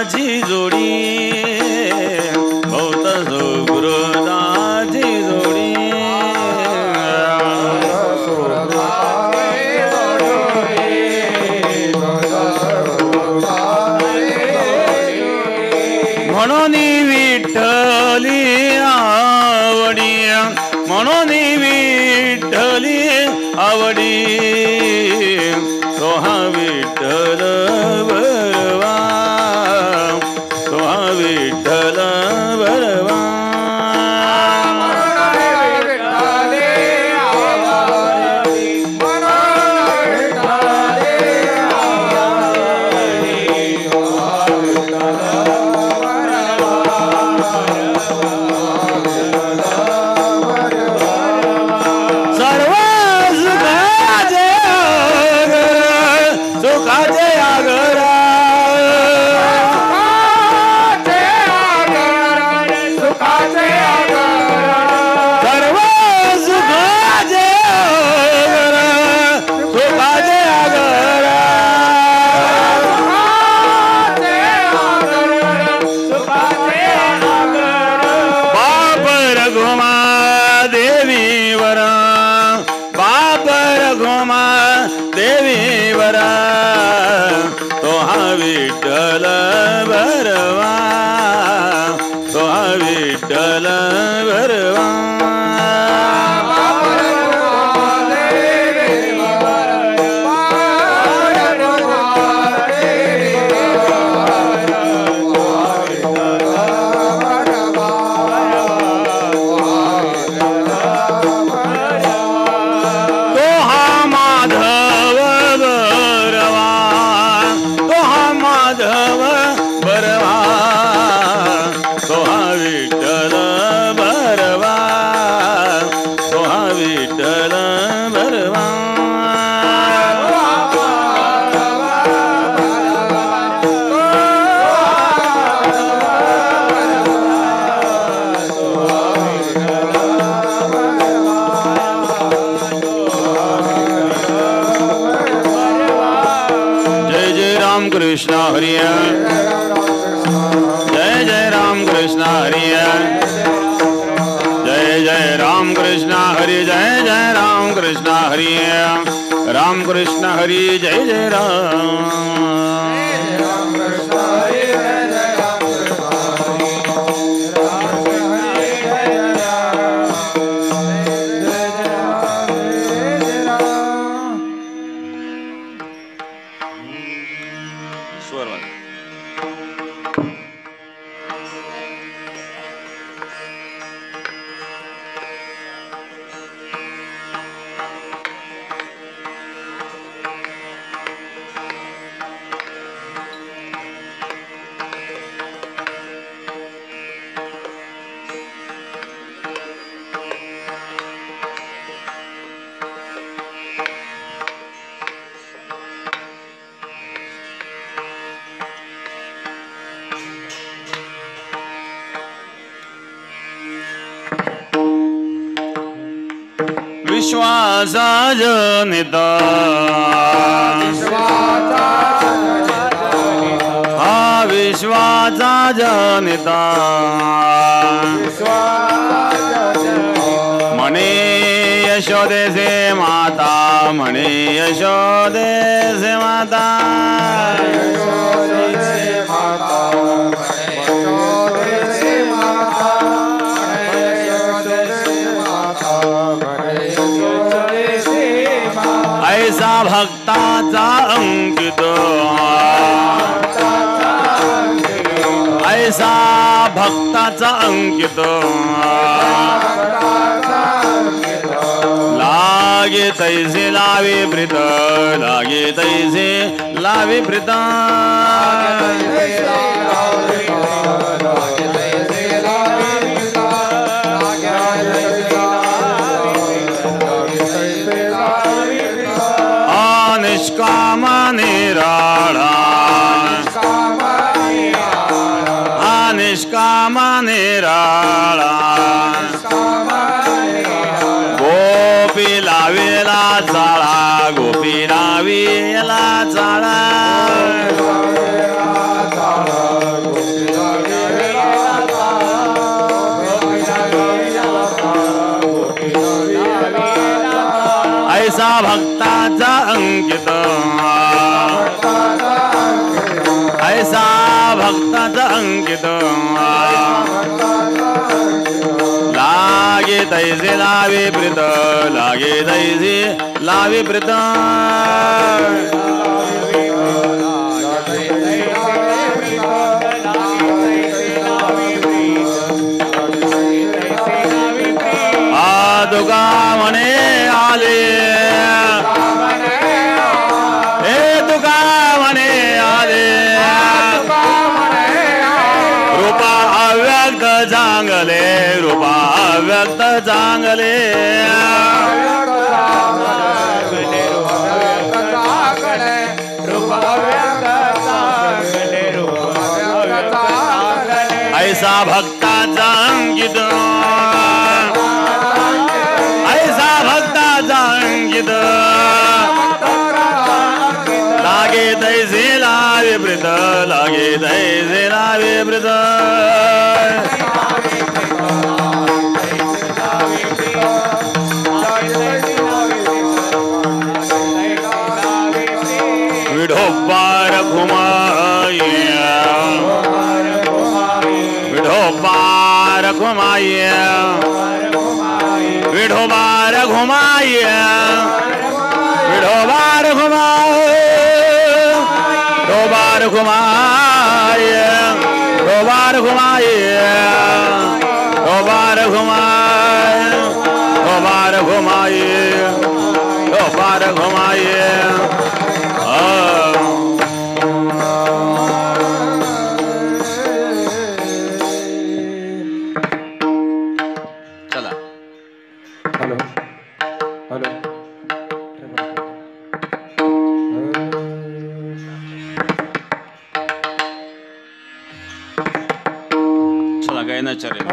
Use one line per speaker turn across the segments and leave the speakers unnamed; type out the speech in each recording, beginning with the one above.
सुखदाची जोडी भवत सुखदाची जोडी म्हणून विठ्ठली आवडी म्हणून विठ्ठली आवडी सोहा विठ्ठल बरवा सोहा विठ्ठल बरवा विठ्ठल बरवा सोहा विठ्ठल बरवा कृष्ण हरि जय जय राम कृष्ण हरि जय जय राम कृष्ण हरि जय जय राम कृष्ण हरि राम कृष्ण हरि जय जय विश्वाचा जनिता हा विश्वाचा जनिता म्हणे यशोदेचे माता म्हणे यशोदेचे माता ऐसा भक्ताचा अंकित ऐसा भक्ताचा अंकित लागे तैसे लावे प्रीत लागे तैसे लावे प्रीत निष्कामा निराळा निष्कामा निराळा गोपी लावेला चाळा गोपी लावेला चाळा भक्ताचा अंकित ऐसा भक्ताचा अंकित लागे तैसे लावे प्रीत लागे तैसे लावे प्रीत तुका म्हणे आले हे तुका म्हणे आले रूपा अव्यक्त चांगले रूपा अव्यक्त चांगले ऐसा भक्ताचा अंकित लागे तैसे लावे प्रीत लागे तैसे लावे प्रीत विढोबार घुमाये विढोबार घुमाये विढोबार घुमाये विढोबार घुमाये विढोबार घुमाये विढोबार घुमाये विढोबार घुमाये विढोबार घुमाये विढोबार घुमाये चला
हॅलो हॅलो
चला गायनाचार्य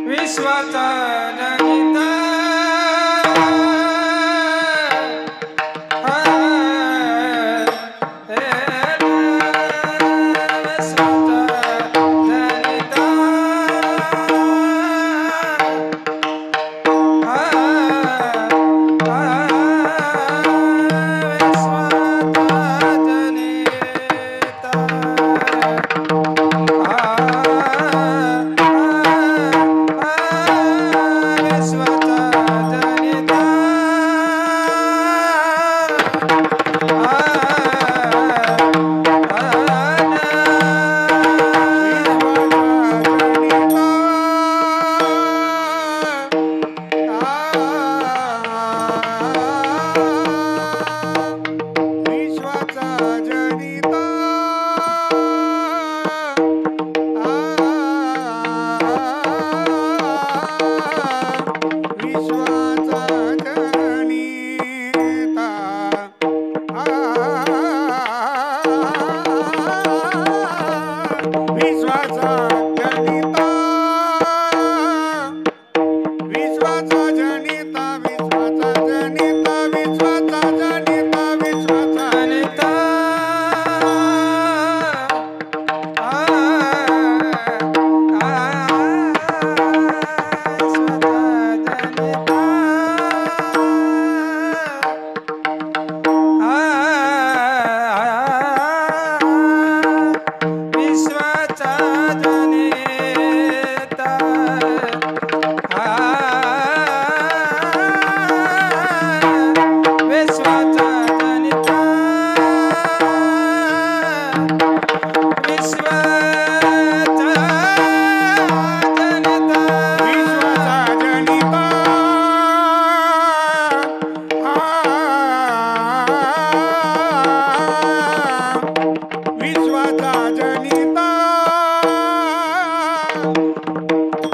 विश्वाचा जनिता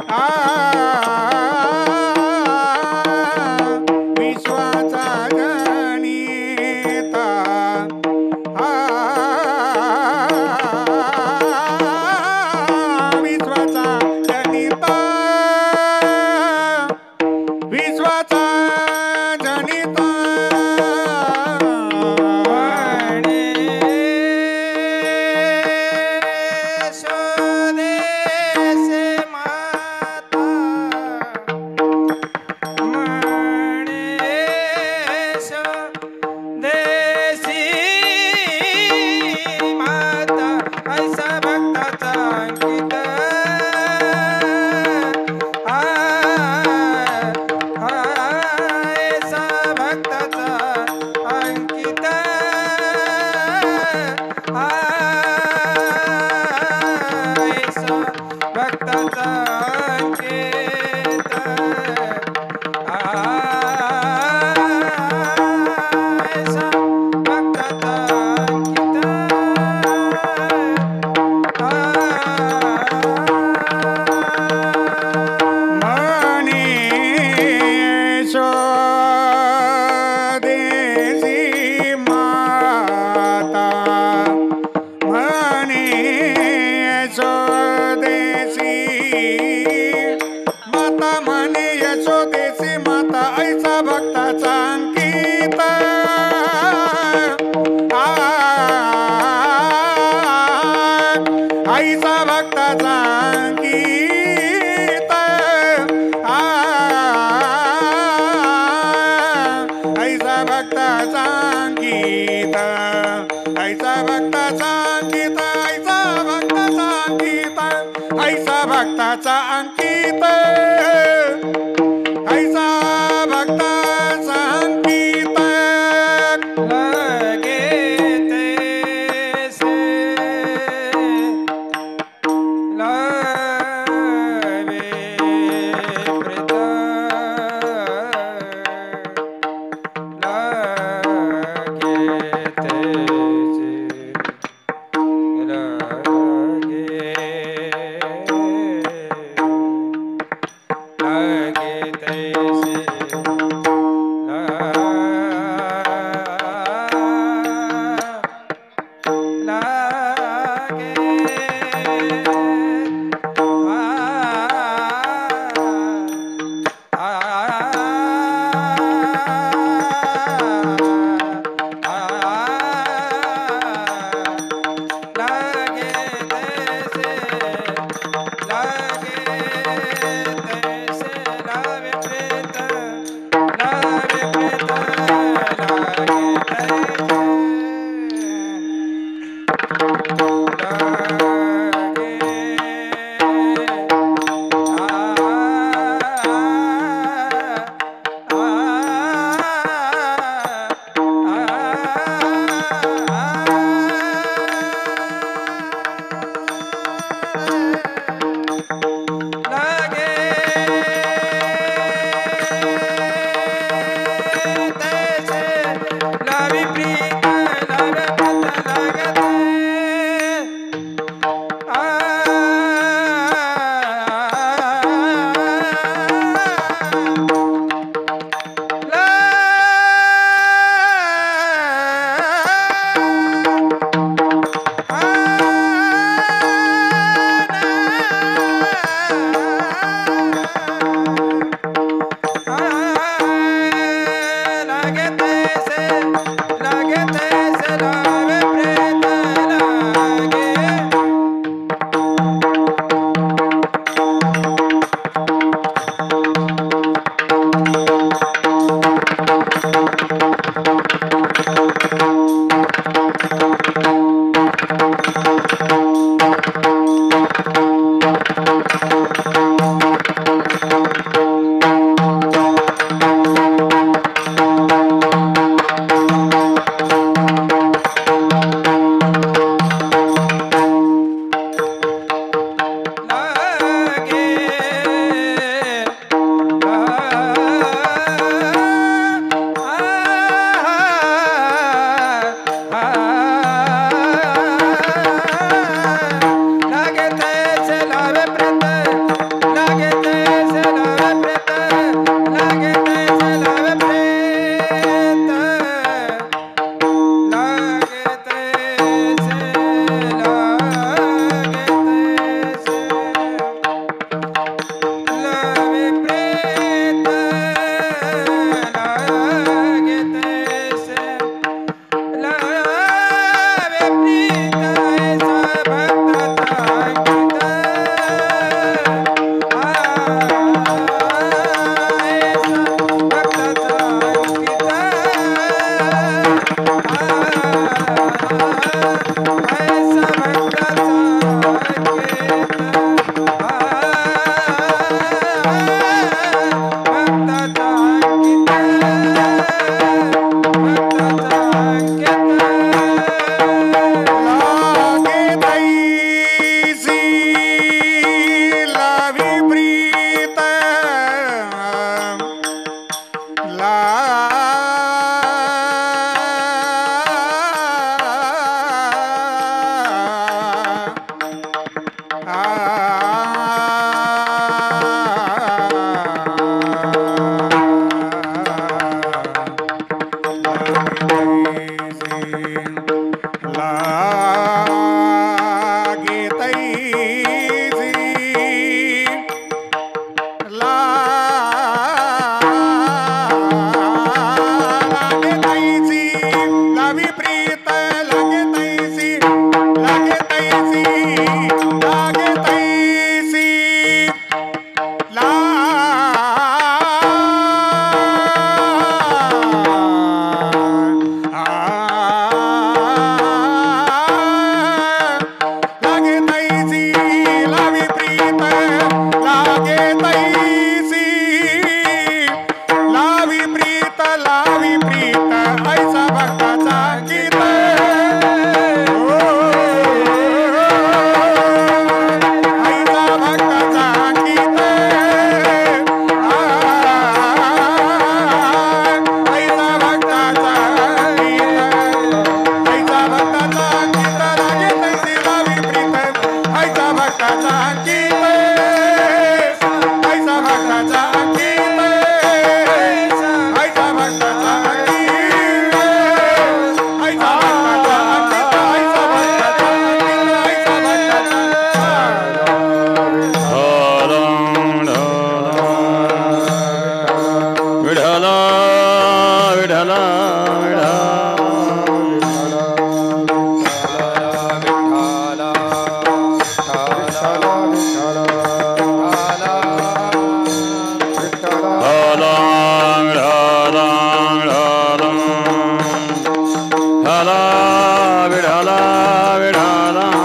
आ ऐसा भक्ताचा अंकित ऐसा भक्ताचा अंकित ऐसा भक्ताचा अंकित ऐसा भक्ताचा अंकित ऐसा भक्ताचा अंकित
लगे तैसे लावे प्रीत लगे तैसे लगे तैसे
लागे तैसी
विठला विठला विठला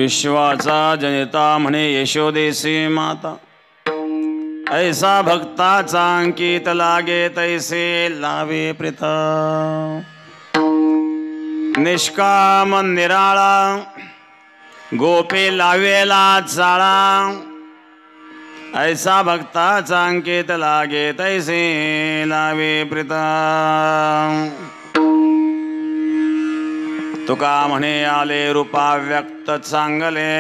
विश्वाचा जनिता म्हणे यशोदेसी माता ऐसा भक्ताचा अंकित लागे तैसे लावे प्रीत निष्काम निराळा गोपे लावेला चाळा ऐसा भक्ताचा अंकित लागे तैसे लावे प्रीत तुका म्हणे आले रूपा व्यक्त चांगले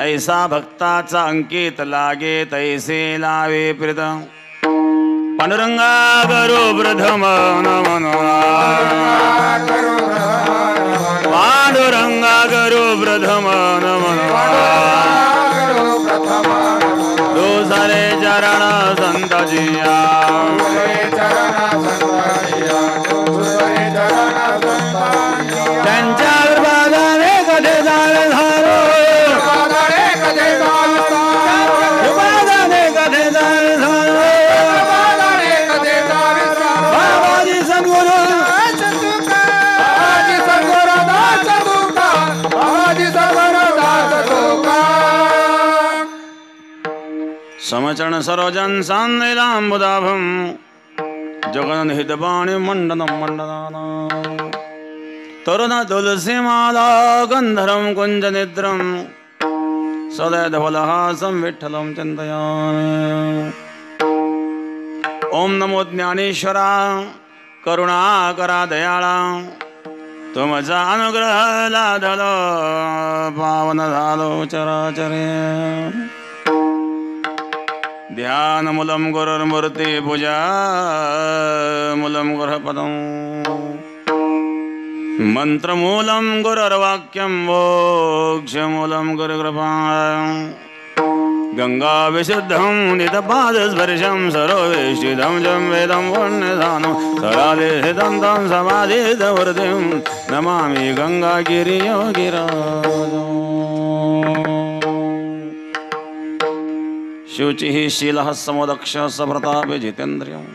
ऐसा भक्ताचा अंकित लागे तैसे लावे प्रीत पांडुरंगा करो प्रथम नमन पांडुरंगा करो प्रथम नमन दोसारे चरण संतजिया त्यांच्या बाजारे कधे झाले झालो बाजारे कधे झाले झालो बाबाजी सद्गुरु समचरण सरोजन सान्निलांबुदाभं जगन हितबाणी मंडनं मंडनाना तरुण तुलसीमाला गंधर्वं कुंजनिद्रं सदैधवलहासं विठ्ठलं चिन्तयामि ओम नमो ज्ञानेश्वरा करुणाकरा दयाळा तुमचा अनुग्रह लाधलो पावन झालो चराचरे ध्यान मूलम गुरुर्मूर्ती पूजा मूलम गुरुपदं मंत्रमूलं गुरुर्वाक्यं मोक्षमूलं गुरुकृपा गंगा विशुद्धं नितपादस्पर्शं सर्ववेष्टितं जं वेदं पुण्यदानं सरालेहितं तं समाधितवर्तिं नमामि गंगागिरियोगिराजम् शुचिः शीलः समोदक्षः सप्रतापे जितेन्द्रियं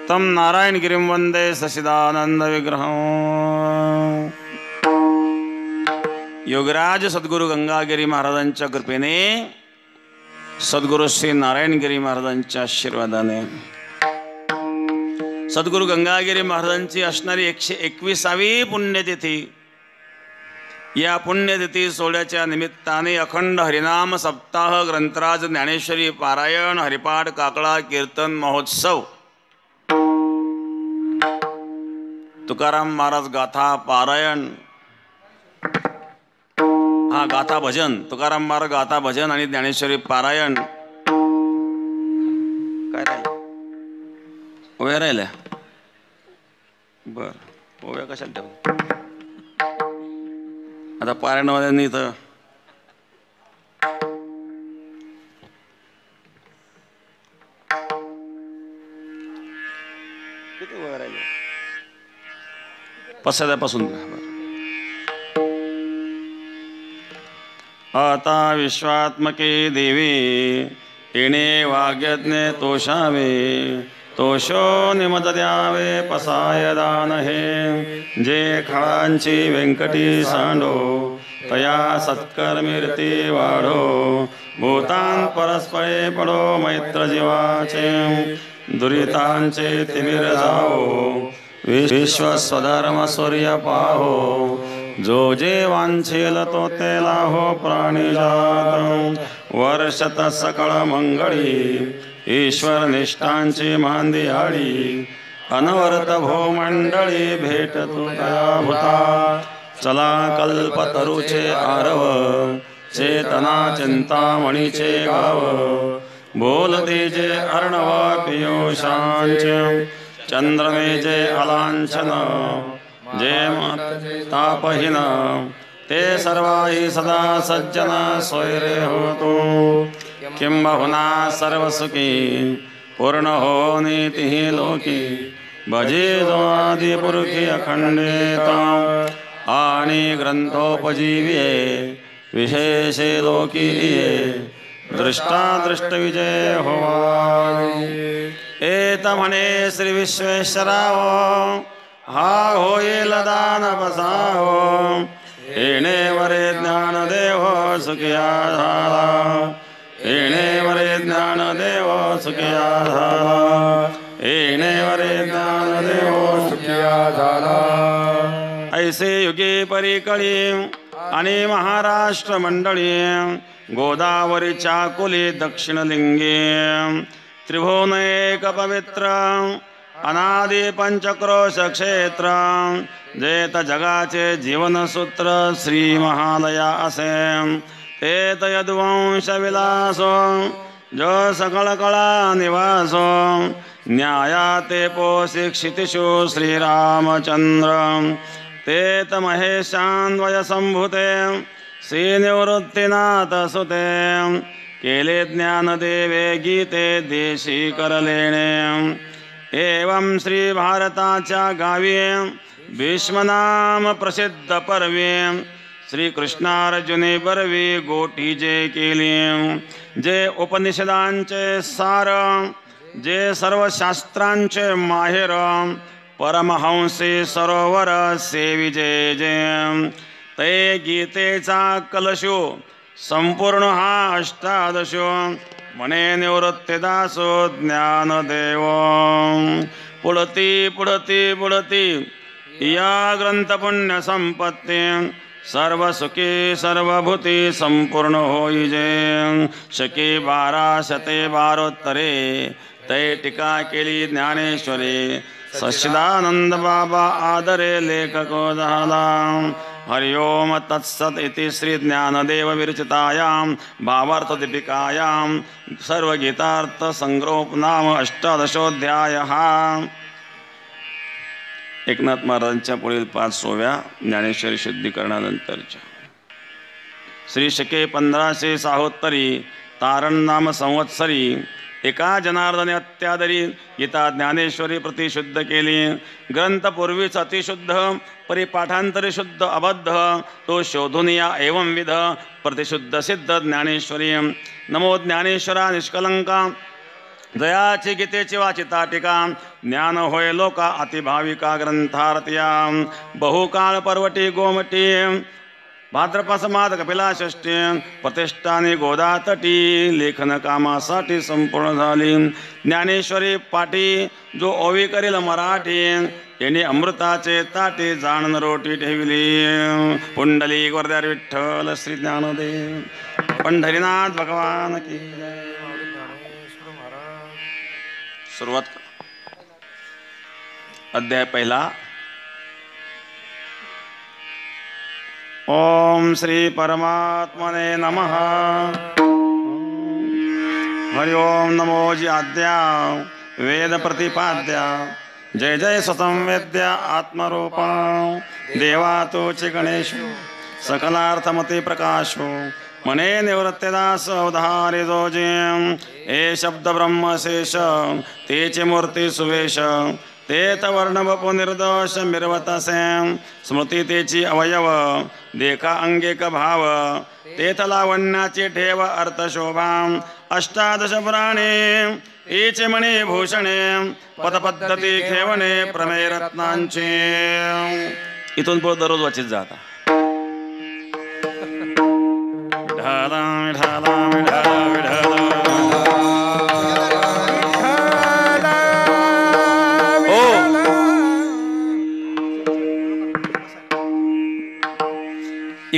तं नारायणगिरिं वन्दे सच्चिदानन्दविग्रहं योगराज सद्गुरु गंगागिरी महाराजांच्या कृपेने सद्गुरु श्री नारायणगिरी महाराजांच्या आशीर्वादाने सद्गुरु गंगागिरी महाराजांची असणारी 121वी पुण्यतिथी या पुण्यतिथी सोहळ्याच्या निमित्ताने अखंड हरिनाम सप्ताह ग्रंथराज ज्ञानेश्वरी पारायण हरिपाठ काकळा कीर्तन महोत्सव तुकाराम महाराज गाथा पारायण हा गाथा भजन तुकाराम महाराज गाथा भजन आणि ज्ञानेश्वरी पारायण काय राहील ओव्या राहिल्या बर ओव्या कशाला ठेवल्या आता पारायणवाल्यांनी इथं किती ओव्या राहिल्या पसाद्यापासून आता विश्वात्मके देवी येणे वाग्यज्ञे तोषावे तोषो निमत द्यावे पसाय दान हे जे खळांची व्यंकटी सांडो तया सत्कर्मीर्ती वाढो भूतान परस्परे पडो मैत्र जीवाचे दुरितांचे तिमिर जाओ विश्व स्वधर्म सूर्य पाहो जो जे वांछेल तो तेला हो प्राणिजात वर्षत सकळ मंगळी ईश्वर निष्ठांची मांदियाळी अनवरत भोमंडळी भेट तू दया भूता चला कल्पतरुचे आरव चेतना चिंतामणीचे गाव बोलते जे अर्णव पियुषांचे चंद्रमे जे अलांछन जे तापहीन ते सर्वाही सदा सज्जन सोयरे होतो किंबहुना सर्वसुखी पूर्ण हो नीतिही लोकी भजे जो आदिपुरुषी अखंडित आणि ग्रंथोपजीविये विशेषे लोकी दृष्टा विजय होवावी एत म्हणे श्री विश्वेश्वराव हा होईल दान बसावो येणे वरे ज्ञानदेव सुखिया झाला येणे वरे ज्ञानदेव सुखिया झाला येणे वरे ज्ञानदेव सुखिया झाला ऐसे युगे परिकळी आणि महाराष्ट्र मंडळी गोदावरीच्या कुली दक्षिणलिंगे त्रिभुवन एक पवित्र अनादि पंचक्रोश क्षेत्र जेत जगाचे जीवनसूत्र श्री महालया असे तेत यदुवंश विलासो जो सकळ कळा निवासो न्याया ते पोषि क्षितिषु श्रीरामचंद्र तेत महेशान्वय संभूते श्रीनिवृत्तीनाथ सुते केले ज्ञानदेवे गीते देशी करलेणे एवं श्री भारताच्या गावी भीष्मनाम प्रसिद्ध पर्वे श्री कृष्णार्जुने बरवी गोटी जे केली जे उपनिषदांचे सार जे सर्व शास्त्रांचे माहेर परमहंसी सरोवर सेविजे जे ते गीतेचा कलशो संपूर्ण हा अष्टादशो म्हणे निवृत्तीदासो ज्ञानदेव पुढती पुढती पुढती या ग्रंथ पुण्य संपत्ती सर्व सुखी सर्वभूती संपूर्ण होईजे शके 1212 तै टीका केली ज्ञानेश्वरी सच्चिदानंद बाबा आदरे लेखको झाला हरिओम तत्सत इति श्री ज्ञानदेव विरचितायां भावार्थ दीपिकायां सर्व गीतार्थ संग्रोप नाम अष्टादशोध्यायः एकनाथ महाराजांच्या पुढील 5व्या ज्ञानेश्वरी शुद्धीकरणानंतरच्या श्री शके 1576 तारण नाम संवत्सरी एका जनार्दने अत्यादरी गीता ज्ञानेश्वरी प्रतिशुद्ध केली ग्रंथ पूर्वीच अतिशुद्ध परिपाठांतरी शुद्ध अबद्ध तो शोधून या एवं विध प्रतिशुद्ध सिद्ध ज्ञानेश्वरी नमो ज्ञानेश्वरा निष्कलंका दयाची गीतेची वाचिता टीका ज्ञान होय लोका अतिभाविका ग्रंथार्थिया बहुकाळ पर्वटी गोमटी भाद्रपसमाद कपिला षष्ठी प्रतिष्ठानी गोदातटी लेखन कामासाठी संपूर्ण झाली ज्ञानेश्वरी पाठी जो ओवी करील मराठी यांनी अमृताचे ताटे जाणन रोटी ठेवली पुंडली गोरद्यार विठ्ठल श्री ज्ञानदेव पंढरीनाथ भगवान की जय. सुरुवात अध्याय पहिला. ओम श्री परमात्मने नमः. हरि ओम नमो जी आद्या वेद प्रतिपाद्या जय जय स्वसंवेद्या आत्मरूपा देवा तोचे गणेश सकलार्थमती प्रकाशो मने निवृत्तिदास अवधारे जोजे ए शब्द ब्रह्मशेष तेचे मूर्ती सुवेश तेत वर्ण बपो निर्दोष मिरवतसे स्मृती तेची अवयव देखा अंगिक भाव तेथ लावण्याची ठेव अर्थशोभा अष्टादश पुराणे एचे मणे भूषणे पदपद्धती खेवणे प्रमेय रत्नांचे. इथून पुढे दररोज वाचित जाता. विठाला विठाला विठाला विठाला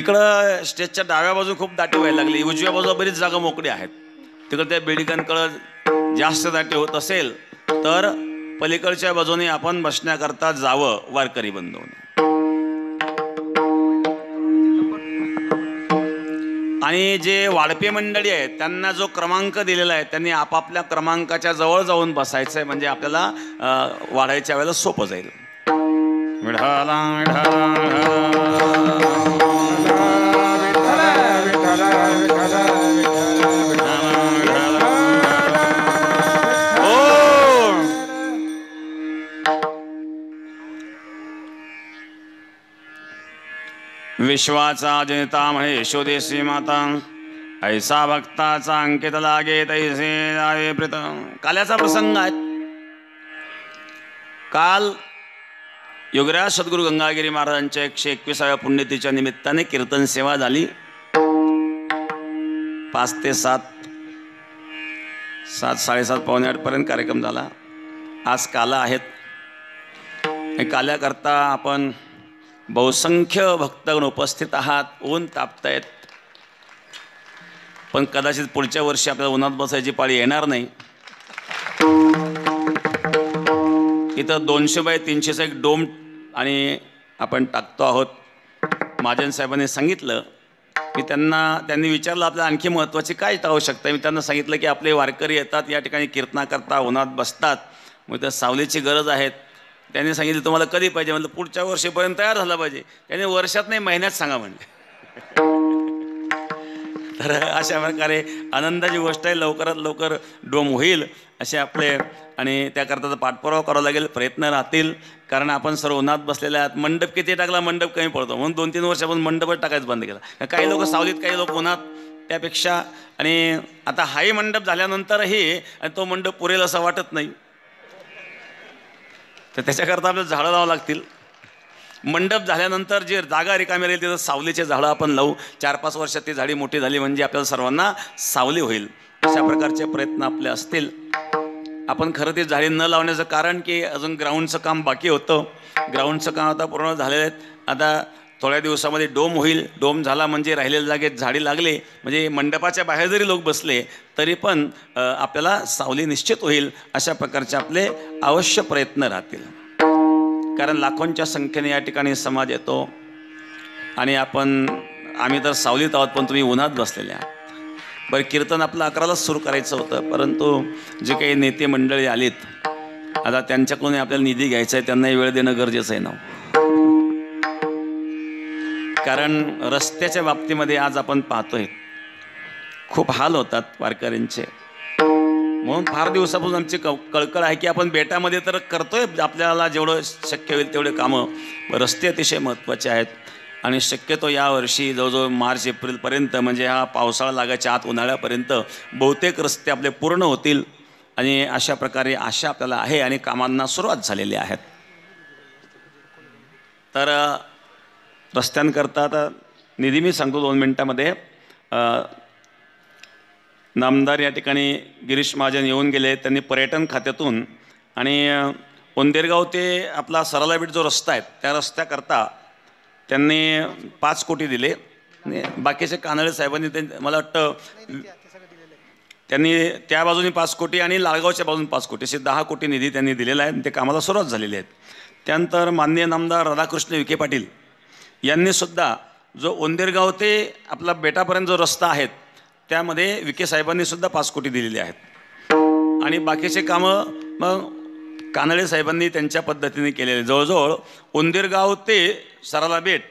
इकडं स्टेजच्या डाव्या बाजू खूप दाटी व्हायला लागली, उजव्या बाजूला बरीच जागा मोकळी आहेत. तिकडं त्या बेडिकांकडं जास्त दाटी होत असेल तर पलीकडच्या बाजूने आपण बसण्याकरता जावं वारकरी बंधूंनो. आणि जे वाढपे मंडळी आहेत त्यांना जो क्रमांक दिलेला आहे त्यांनी आपापल्या क्रमांकाच्या जवळ जाऊन बसायचं आहे, म्हणजे आपल्याला वाढायच्या वेळेला सोपं जाईल. विठाला विश्वाचा जनिता म्हणे यशोदेशी माता, ऐसा भक्ताचा अंकित लागे तैसे जावे प्रीत. काल्याचा प्रसंग आहे. काल योगराज सद्गुरू गंगागिरी महाराजांच्या 121व्या पुण्यतिथीच्या निमित्ताने कीर्तन सेवा झाली. 5 ते 7, 7:30 पावणे 8 पर्यंत कार्यक्रम झाला. आज काला आहेत. काल्याकरता आपण बहुसंख्य भक्तगण उपस्थित आहात. ऊन तापतायत, पण कदाचित पुढच्या वर्षी आपल्याला उन्हात बसायची पाळी येणार नाही. इथं 200 बाय 300चा एक डोम आणि आपण टाकतो आहोत. महाजन साहेबांनी सांगितलं की त्यांनी विचारलं आपल्याला आणखी महत्त्वाची काय आवश्यकता आहे. मी त्यांना सांगितलं की आपले वारकरी येतात या ठिकाणी कीर्तनाकरता, उन्हात बसतात, मग त्या सावलीची गरज आहे. त्यांनी सांगितलं तुम्हाला कधी पाहिजे. म्हटलं पुढच्या वर्षीपर्यंत तयार झाला पाहिजे. त्यांनी वर्षात नाही महिन्यात सांगा म्हणले. तर अशा प्रकारे आनंदाची गोष्ट आहे. लवकरात लवकर डोम होईल असे आपले, आणि त्याकरता पाठपुरावा करावा लागेल, प्रयत्न राहतील. कारण आपण सर्व उन्हात बसलेले आहात. मंडप किती टाकला मंडप कमी पडतो, म्हणून 2-3 वर्ष आपण मंडपच टाकायचं बंद केला. काही लोक सावलीत, काही लोक उन्हात. त्यापेक्षा आणि आता हाही मंडप झाल्यानंतरही तो मंडप पुरेल असं वाटत नाही, तर त्याच्याकरता आपल्याला झाडं लावावं लागतील. मंडप झाल्यानंतर जे जागा रिकामी राहील तिथं सावलीचे झाडं आपण लावू. 4-5 वर्षात ती झाडी मोठी झाली म्हणजे आपल्याला सर्वांना सावली होईल. अशा प्रकारचे प्रयत्न आपले असतील. आपण खरं ते झाडे न लावण्याचं कारण की अजून ग्राउंडचं काम बाकी होतं. ग्राउंडचं काम आता पूर्ण झालेलं आहे. आता थोड्या दिवसामध्ये डोम होईल. डोम झाला म्हणजे राहिलेल्या जागेत झाडी लागले म्हणजे मंडपाच्या बाहेर जरी लोक बसले तरी पण आपल्याला सावली निश्चित होईल. अशा प्रकारचे आपले अवश्य प्रयत्न राहतील. कारण लाखोंच्या संख्येने या ठिकाणी समाज येतो आणि आम्ही तर सावलीत आहोत, पण तुम्ही उन्हात बसलेले आहात. बरं, कीर्तन आपलं 11लाच सुरू करायचं होतं, परंतु जे काही नेते मंडळी आलीत आता त्यांच्याकडून आपल्याला निधी घ्यायचा आहे. त्यांनाही वेळ देणं गरजेचं आहे ना. कारण रस्त्याच्या बाबतीमध्ये आज आपण पाहतोय खूप हाल होतात वारकऱ्यांचे. म्हणून फार दिवसापासून आमची कळकळ आहे की आपण बेटामध्ये तर करतोय आपल्याला जेवढं शक्य होईल तेवढे कामं. रस्ते अतिशय महत्त्वाचे आहेत आणि शक्यतो यावर्षी जवळजवळ मार्च-एप्रिलपर्यंत म्हणजे हा पावसाळा लागायच्या आत उन्हाळ्यापर्यंत बहुतेक रस्ते आपले पूर्ण होतील आणि अशा प्रकारे आशा आपल्याला आहे आणि कामांना सुरुवात झालेली आहे. तर रस्त्यांकरता आता निधी मी सांगतो 2 मिनटामध्ये. नामदार या ठिकाणी गिरीश महाजन येऊन गेले. त्यांनी पर्यटन खात्यातून आणि उंदेरगाव ते आपला सराला बीट जो रस्ता आहे त्या रस्त्याकरता त्यांनी 5 कोटी दिले. आणि बाकीचे कानडे साहेबांनी मला वाटतं त्यांनी त्या बाजूने 5 कोटी आणि लालगावच्या बाजूने 5 कोटी असे 10 कोटी निधी त्यांनी दिलेला आहे आणि ते कामाला सुरुवात झालेली आहे. त्यानंतर माननीय नामदार राधाकृष्ण विखे पाटील यांनीसुद्धा जो उंदेरगाव ते आपला बेटापर्यंत जो रस्ता आहे त्यामध्ये विखे साहेबांनीसुद्धा 5 कोटी दिलेले आहेत आणि बाकीचे कामं मग कानडे साहेबांनी त्यांच्या पद्धतीने केलेले. जवळजवळ उंदेरगाव ते सराला बेट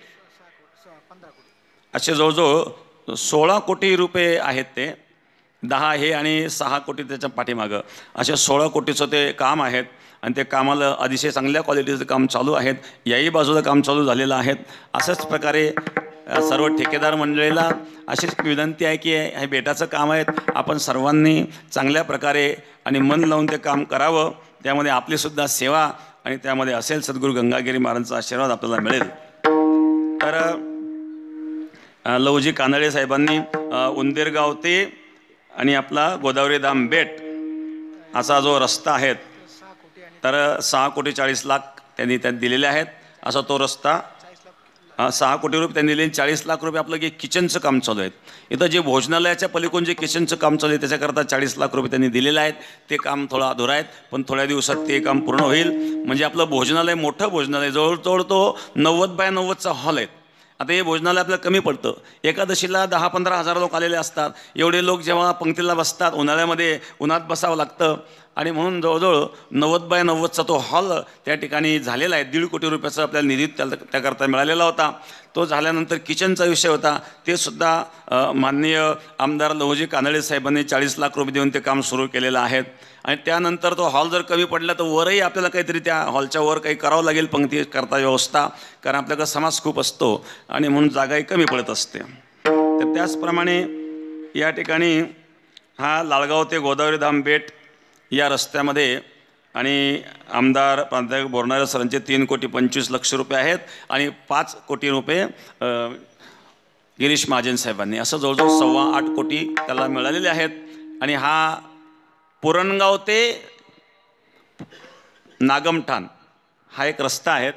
असे जवळजवळ 16 कोटी रुपये आहेत. ते 10 हे आणि 6 कोटी त्याच्या पाठीमागं असे 16 कोटीचं ते काम आहेत आणि ते कामाला अतिशय चांगल्या क्वालिटीचं काम चालू आहेत. याही बाजूला काम चालू झालेलं आहे. अशाच प्रकारे सर्व ठेकेदार मंडळीला अशीच विनंती आहे की हे बेटाचं काम आहे, आपण सर्वांनी चांगल्या प्रकारे आणि मन लावून ते काम करावं. त्यामध्ये आपलीसुद्धा सेवा आणि त्यामध्ये असेल सद्गुरू गंगागिरी महाराजांचा आशीर्वाद आपल्याला मिळेल. तर लवजी कानडे साहेबांनी उंदेरगाव ते आणि आपला गोदावरी धाम बेट असा जो रस्ता आहे तर 6 कोटी 40 लाख त्यांनी त्यात दिलेले आहेत. असा तो रस्ता 6 कोटी रुपये त्यांनी दिले. 40 लाख रुपये आपलं जे किचनचं काम चालू आहे. इथं जे भोजनालयाच्या पलीकडून जे किचनचं काम चालू आहे त्याच्याकरता 40 लाख रुपये त्यांनी दिलेलं आहेत. ते काम थोडं अधुरं आहेत, पण थोड्या दिवसात ते काम पूर्ण होईल. म्हणजे आपलं भोजनालय मोठं भोजनालय, जवळजवळ तो 90 बाय 90चा हॉल आहे. आता हे भोजनालय आपल्याला कमी पडतं. एकादशीला 10-15 हजार लोक आलेले असतात. एवढे लोक जेव्हा पंक्तीला बसतात, उन्हाळ्यामध्ये उन्हात बसावं लागतं, आणि म्हणून जवळजवळ 90 बाय 90चा तो हॉल त्या ठिकाणी झालेला आहे. 1.5 कोटी रुपयाचा आपल्याला निधी त्याकरता मिळालेला होता. तो झाल्यानंतर किचनचा विषय होता, ते सुद्धा माननीय आमदार लहुजी कानडे साहेबांनी 40 लाख रुपये देऊन ते काम सुरू केलेलं आहे. आणि त्यानंतर तो हॉल जर कमी पडला तर वरही आपल्याला काहीतरी त्या हॉलच्या वर काही करावं लागेल, पंक्ती करता व्यवस्था, कारण आपल्याकडे समाज खूप असतो आणि म्हणून जागाही कमी पडत असते. तर त्याचप्रमाणे या ठिकाणी हा लाळगाव ते गोदावरी धाम बेट या रस्त्यामध्ये आणि आमदार प्राध्यापक बोरनारे सरांचे 3,25,00,000 रुपये आहेत आणि 5 कोटी रुपये गिरीश महाजन साहेबांनी, असं जवळजवळ 8.25 कोटी त्याला मिळालेले आहेत. आणि हा पुरणगाव ते नागमठाण हा एक रस्ता आहे,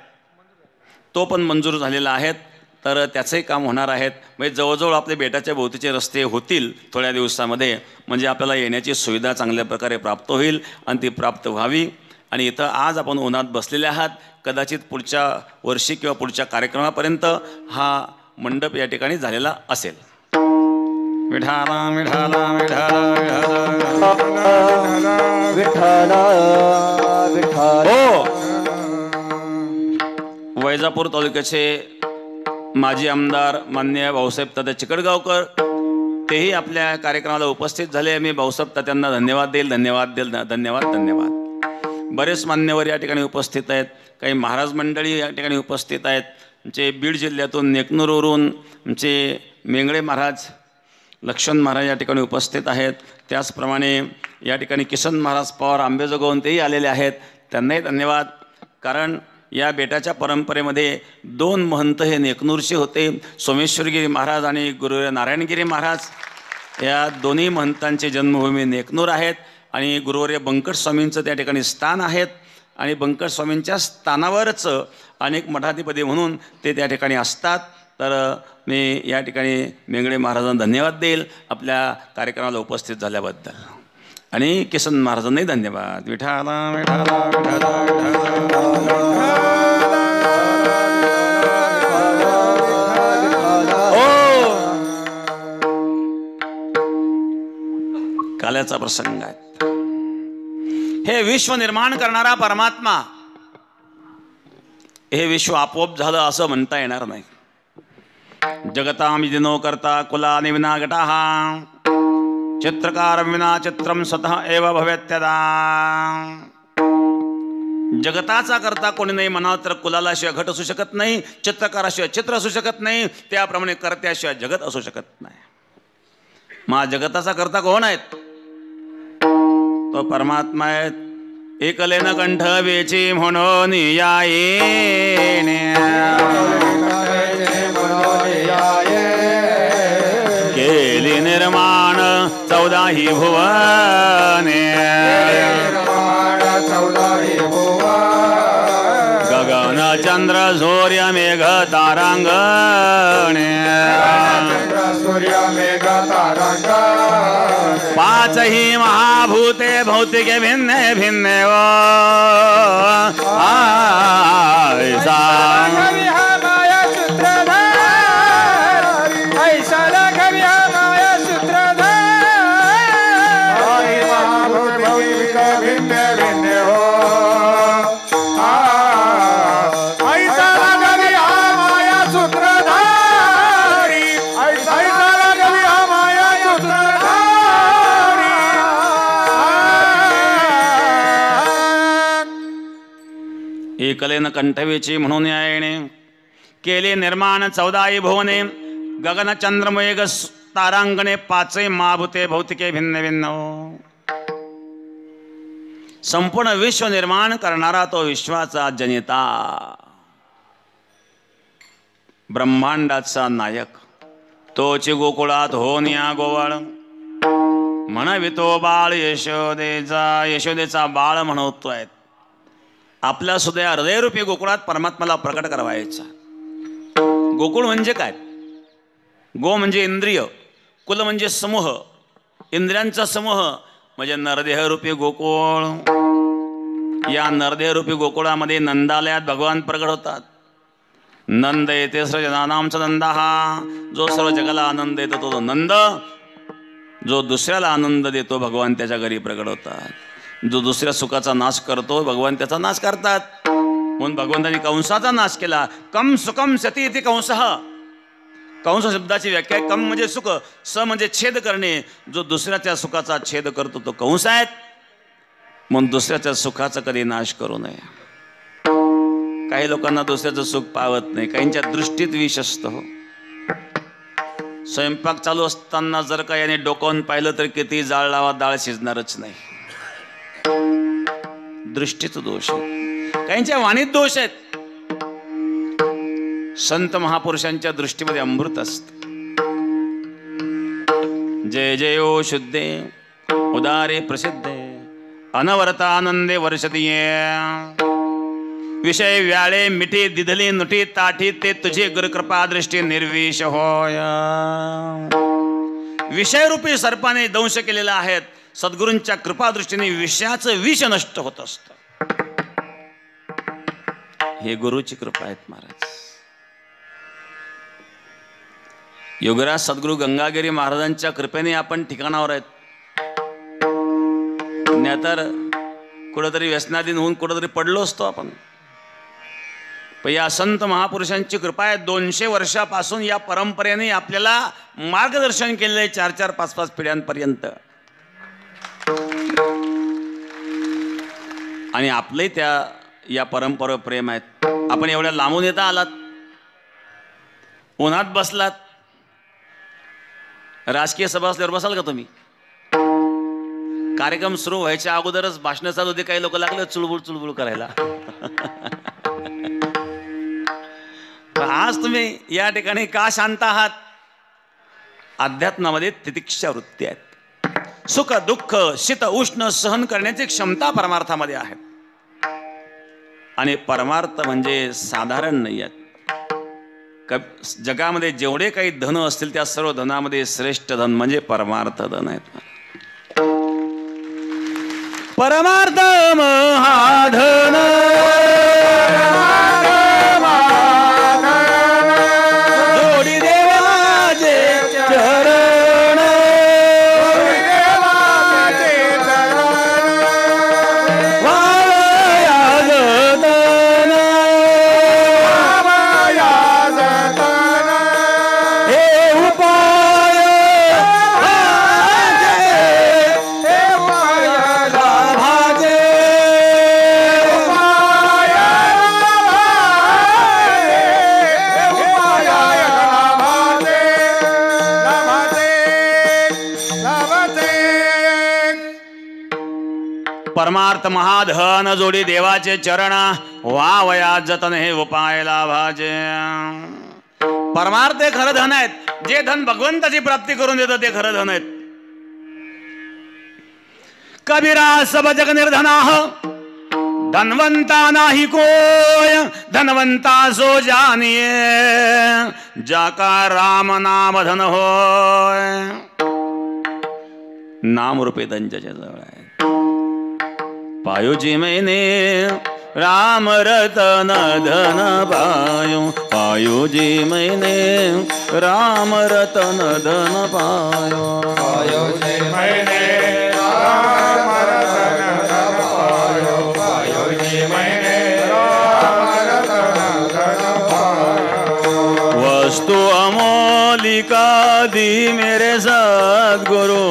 तो पण मंजूर झालेला आहे. तर त्याचंही काम होणार आहेत. म्हणजे जवळजवळ आपले बेटाच्या भोवतीचे रस्ते होतील थोड्या दिवसामध्ये, म्हणजे आपल्याला येण्याची सुविधा चांगल्या प्रकारे प्राप्त होईल आणि ती प्राप्त व्हावी. आणि इथं आज आपण उन्हात बसलेले आहात, कदाचित पुढच्या वर्षी किंवा पुढच्या कार्यक्रमापर्यंत हा मंडप या ठिकाणी झालेला असेल. विठाला विठाला विठाला हो. वैजापूर तालुक्याचे माजी आमदार माननीय भाऊसाहेब तात्या चिकडगावकर तेही आपल्या कार्यक्रमाला उपस्थित झाले. मी भाऊसाहेब तात्यांना धन्यवाद देईल. बरेच मान्यवर या ठिकाणी उपस्थित आहेत. काही महाराज मंडळी या ठिकाणी उपस्थित आहेत. आमचे बीड जिल्ह्यातून नेकनूरवरून आमचे मेंगळे महाराज, लक्ष्मण महाराज या ठिकाणी उपस्थित आहेत. त्याचप्रमाणे या ठिकाणी किसन महाराज पवार आंबेजोगावून तेही आलेले आहेत. त्यांनाही धन्यवाद. कारण या बेटाच्या परंपरेमध्ये 2 महंत हे नेकनूरचे होते, सोमेश्वरगिरी महाराज आणि गुरु नारायणगिरी महाराज. या दोन्ही महंतांची जन्मभूमी नेकनूर आहेत आणि गुरुवर्य बंकट स्वामींचं त्या ठिकाणी स्थान आहेत. आणि बंकट स्वामींच्या स्थानावरच अनेक मठाधिपती म्हणून ते त्या ठिकाणी असतात. तर मी या ठिकाणी मेंगडे महाराजांना धन्यवाद देईल आपल्या कार्यक्रमाला उपस्थित झाल्याबद्दल. आणि किसन महाराजांनाही धन्यवाद. विठाला विठाला विठाला काल्याचा प्रसंग आहे. हे विश्व निर्माण करणारा परमात्मा, हे विश्व आपोआप झालं असं म्हणता येणार नाही. जगताम दिनो करता कुला विना गटाहा चित्रकार विना चित्रम स्वतः एव भवेत्यदा. जगताचा करता कोणी नाही म्हणाल तर कुलालाशिवाय घट असू शकत नाही, चित्रकाराशिवाय चित्र असू शकत नाही, त्याप्रमाणे कर्त्याशिवाय जगत असू शकत नाही. मग जगताचा करता कोण आहेत? तो परमात्मा आहे. एकलेन कंठ वेची म्हणून यायेने केली निर्माण 14 भुवने. गगन चंद्र सूर्य मेघ तारांगणे 5ही महाभूते भौतिके भिन्ने भिन्ने व एकलेन कंठवेची म्हणून यायणे केले निर्माण 14 भुवने गगन चंद्रमेघ तारांगणे 5 महाभूते भौतिके भिन्न भिन्न. संपूर्ण विश्व निर्माण करणारा तो विश्वाचा जनिता, ब्रह्मांडाचा नायक, तोची गोकुळात होनिया गोवळ म्हणवितो बाळ यशोदेचा बाळ म्हणवतोय. आपल्या सुद्धा हृदयरूपी गोकुळात परमात्म्याला प्रकट करवायचा. गोकुळ म्हणजे काय? गो म्हणजे इंद्रिय, कुल म्हणजे समूह, इंद्रियांचा समूह म्हणजे नरदेहरूपी गोकुळ. या नरदेहरूपी गोकुळामध्ये नंदालयात भगवान प्रगट होतात. नंद येते सृजनानांचा नंदा, हा जो सर्व जगाला आनंद देतो तो नंद. जो दुसऱ्याला आनंद देतो भगवान त्याच्या घरी प्रगट होतात. जो दुसऱ्या सुखाचा नाश करतो भगवान त्याचा नाश करतात. म्हणून भगवंतांनी कंसाचा नाश केला. कम सुखम सती इति कंसः. कंस शब्दाची व्याख्या आहे, कम म्हणजे सुख, स म्हणजे छेद करणे. जो दुसऱ्याच्या सुखाचा छेद करतो तो कंस आहेत. म्हणून दुसऱ्याच्या सुखाचा कधी नाश करू नये. काही लोकांना दुसऱ्याचं सुख पावत नाही, काहींच्या दृष्टीत विष असतं. स्वयंपाक चालू असताना जर का याने डोकावून पाहिलं तर किती जाळ लावा डाळ शिजणारच नाही. दृष्टीचा दोष आहे. काहींच्या वाणीत दोष आहेत. संत महापुरुषांच्या दृष्टीमध्ये अमृत असत. जय जयो शुद्धे उदारे प्रसिद्धे अनवरता आनंदे वर्षतीये. विषय व्याळे मिठी दिधली नुटी ताठी ते तुझी गुरुकृपा दृष्टी निर्विष होय. विषयरूपी सर्पाने दंश केलेला आहेत. सद्गुरूंच्या कृपादृष्टीने विषयाचं विष नष्ट होत असतं. हे गुरुची कृपा आहेत महाराज. योगराज सद्गुरू गंगागिरी महाराजांच्या कृपेने आपण ठिकाणावर आहेत. नाहीतर कुठंतरी व्यसनाधीन होऊन कुठंतरी पडलो असतो आपण. पण या संत महापुरुषांची कृपा आहे. 200 वर्षापासून या परंपरेने आपल्याला मार्गदर्शन केलेलं आहे 4-4, 5-5 पिढ्यांपर्यंत. आणि आपलंही त्या या परंपरेवर प्रेम आहेत. आपण एवढ्या लांबून येता आलात, उन्हात बसलात. राजकीय सभा असल्यावर बसाल का तुम्ही? कार्यक्रम सुरू व्हायच्या अगोदरच भाषण चालू होते, काही लोक लागले चुळबुळ चुळबुळ करायला. आज तुम्ही या ठिकाणी का शांत आहात? अध्यात्मामध्ये तितिक्षा वृत्ती आहेत. सुख दुःख शीत उष्ण सहन करण्याची क्षमता परमार्थामध्ये आहे. आणि परमार्थ म्हणजे साधारण नाही आहेत. जगामध्ये जेवढे काही धन असतील त्या सर्व धनामध्ये श्रेष्ठ धन म्हणजे परमार्थ धन आहेत. परमार्थ महाधन जोडी देवाचे चरण परमार्थ महाधन जोडी देवाचे चरण वावया जतन हे उपाय लाभाचे. परमार्थ हे खरं धन आहेत. जे धन भगवंताची प्राप्ती करून देतं ते खरं धन आहेत. कबीरा सब जग निर्धनाः धनवंता नाही कोय धनवंता सो जानिये जाका राम नाम धन होय. नाम रूपे धन ज्याच्या जवळ आहे. पायोजी मैंने राम रतन धन पायो. पायोजी मैंने राम रतन धन पायो.
पायोजी मैंने राम रतन धन पायो. पायोजी मैंने राम रतन धन पायो.
वस्तु अमोलिका दी मेरे सद्गुरु.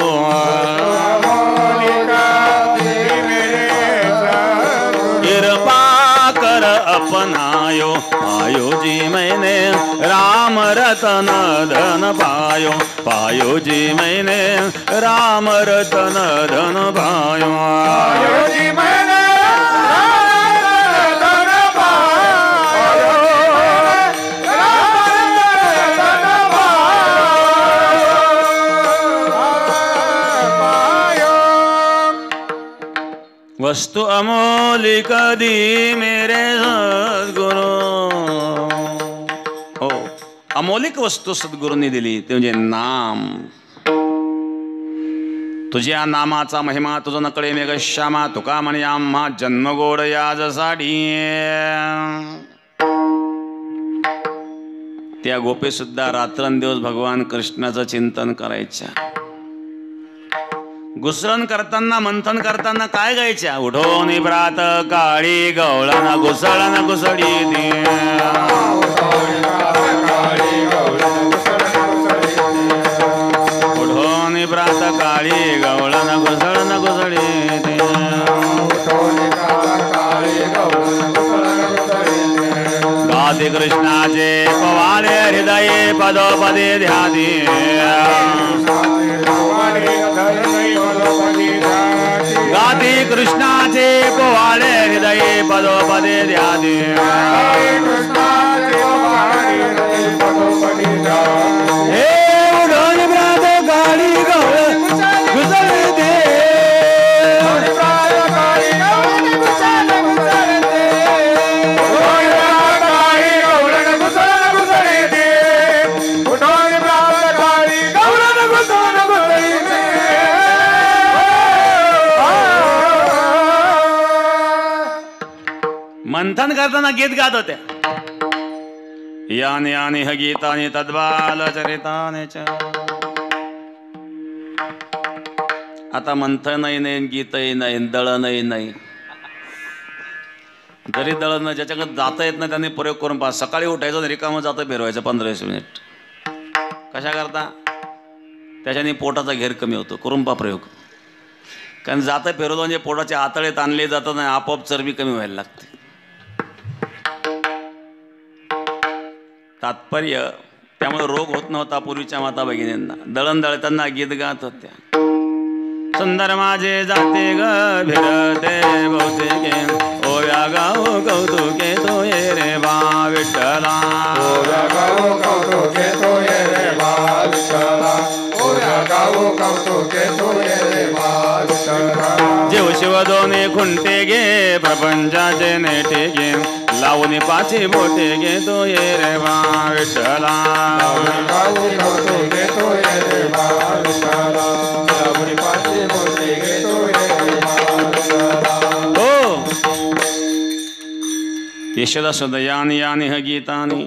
अपनायो पायो जी मैंने राम रतन धन पायो. पायो जी मैंने राम रतन धन पायो.
पायो जी मैंने राम रतन पायो. राम रतन पायो.
वस्तु अमोलिक दी मेरे सद्गुरु. हो अमौलिक वस्तू सद्गुरूंनी दिली ते म्हणजे नाम. तुझ्या नामाचा महिमा तुझं नकळे मेघ श्यामा, तुका म्हणे आम्हा जन्मगोड याजसाठी. त्या गोपी सुद्धा रात्रंदिवस भगवान कृष्णाचं चिंतन करायच्या. घुसळण करताना मंथन करताना काय गायच्या? उठोनी प्रात काळी गवळण घुसळण घुसळी उठोनी प्रात काळी गवळण घुसळण घुसळी गाती कृष्णाचे पवाले हृदये पदोपदी ध्यानी. गाती कृष्णाचे पोवाळे हृदये पदोपदी ध्यानी. हे उडून प्रात काळी गवळण घुसळी दे. मंथन करताना गीत गात होत्या. याने याने ह गीताने तद्बाल चरिताने च. आता मंथनही नाही, गीतही नाही, दळणही नाही. जरी दळण ज्याच्याकडे जाता येत नाही त्यांनी प्रयोग करून पहा. सकाळी उठायचं रिकामं जातं फिरवायचं 15-20 मिनिट. कशा करता? त्याच्याने पोटाचा घेर कमी होतो. करून पहा प्रयोग. कारण जातं फिरवलं म्हणजे पोटाचे आतळे ताणले जातात नाही, आपोआप चरबी कमी व्हायला लागते. तात्पर्य त्यामुळे रोग होत नव्हता पूर्वीच्या माता भगिनींना. दळण दळताना गीत गात होत्या. सुंदर माझे जाते ग फिरते बहुतेके ओव्या गाव कौतुके तो ये रे बा विठ्ठला.
ओव्या गाव कौतुके तो ये रे बा विठ्ठला. ओव्या गाव कौतुके तो ये रे बा विठ्ठला.
जीव शिव दोन्ही खुंटे गे प्रपंचाचे नेटे गे लावून पाची बोटे गे तो ये रे बा विठ्ठला. हो यशोदा सुद्धा यानी यानी ह गीतानी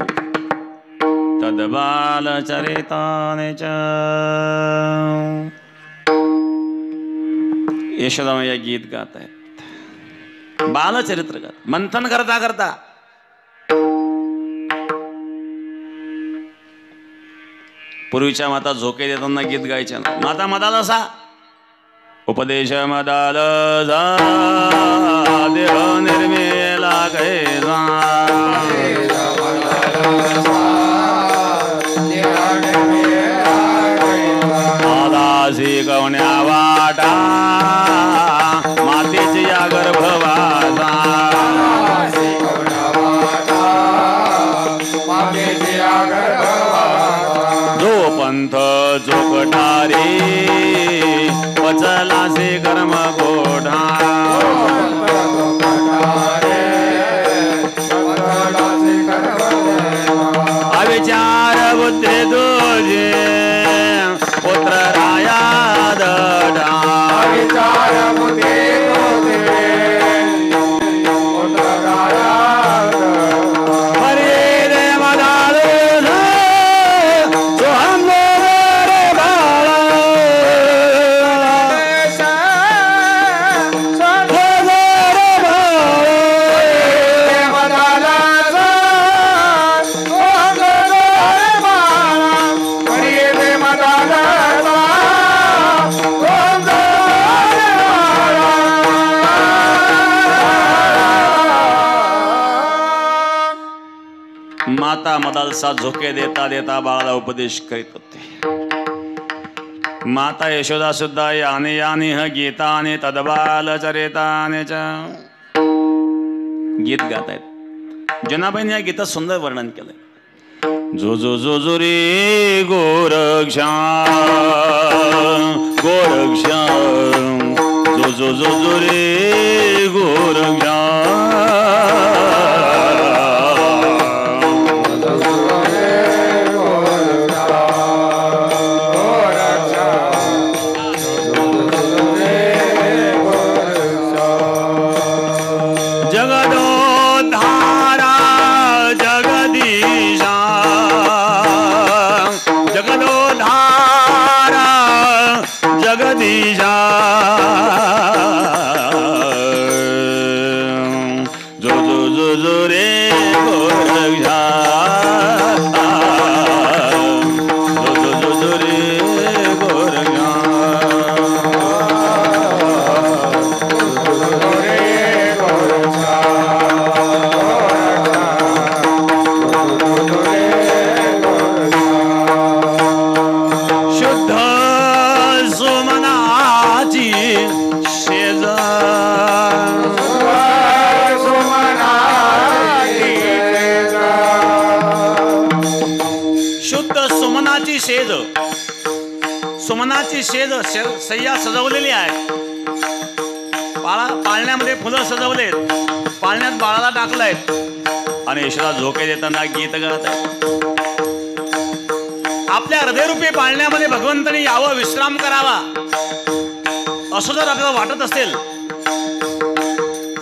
तद्बाल चरिताने च. यशोदा मैया गीत गात आहेत, बालचरित्र गात. मंथन करता करता पूर्वीच्या माता झोके देताना गीत गायच्या. माता मदाल असा उपदेश मदाल जा देह निर्मेला कैसा. आदासी गवण्या वाटा मातेची या गर्भवासा. जो पंथ जोकटारी पचलासे कर्म गोढा. अविचार बुद्धी तुझे पुत्र राया दडा.
विचार बुद्धी पुत्र राया
हरे रे मदाल सोहम रे बाळा. माता मदालसा झोके देता देता बाळाला उपदेश करीत होते. माता यशोदा सुद्धा याने याने ह गीताने तद्बाल चरिताने च गीत गात आहेत. जनाबाईंनी या गीतात सुंदर वर्णन केलंय. जो जो जो जो रे गोरक्षा गोरक्षा जो जो जो जो रे गोरक्षा. जगदीशा जो जो जो जो रे गोरक्षा जो जो जो जो रे गोरक्षा शुद्ध सुमनाची शेज शुद्ध सुमनाची शेज सुमनाची शेज सह्या सजवलेली आहे पाळण्यामध्ये फुलं सजवलेत पाळण्यात बाळाला टाकलंय आणि यशोदा झोके देताना गीत गात आहे आपल्या हृदयरूपी पाळण्यामध्ये भगवंताने यावं विश्राम करावा असं जर आपल्याला वाटत असेल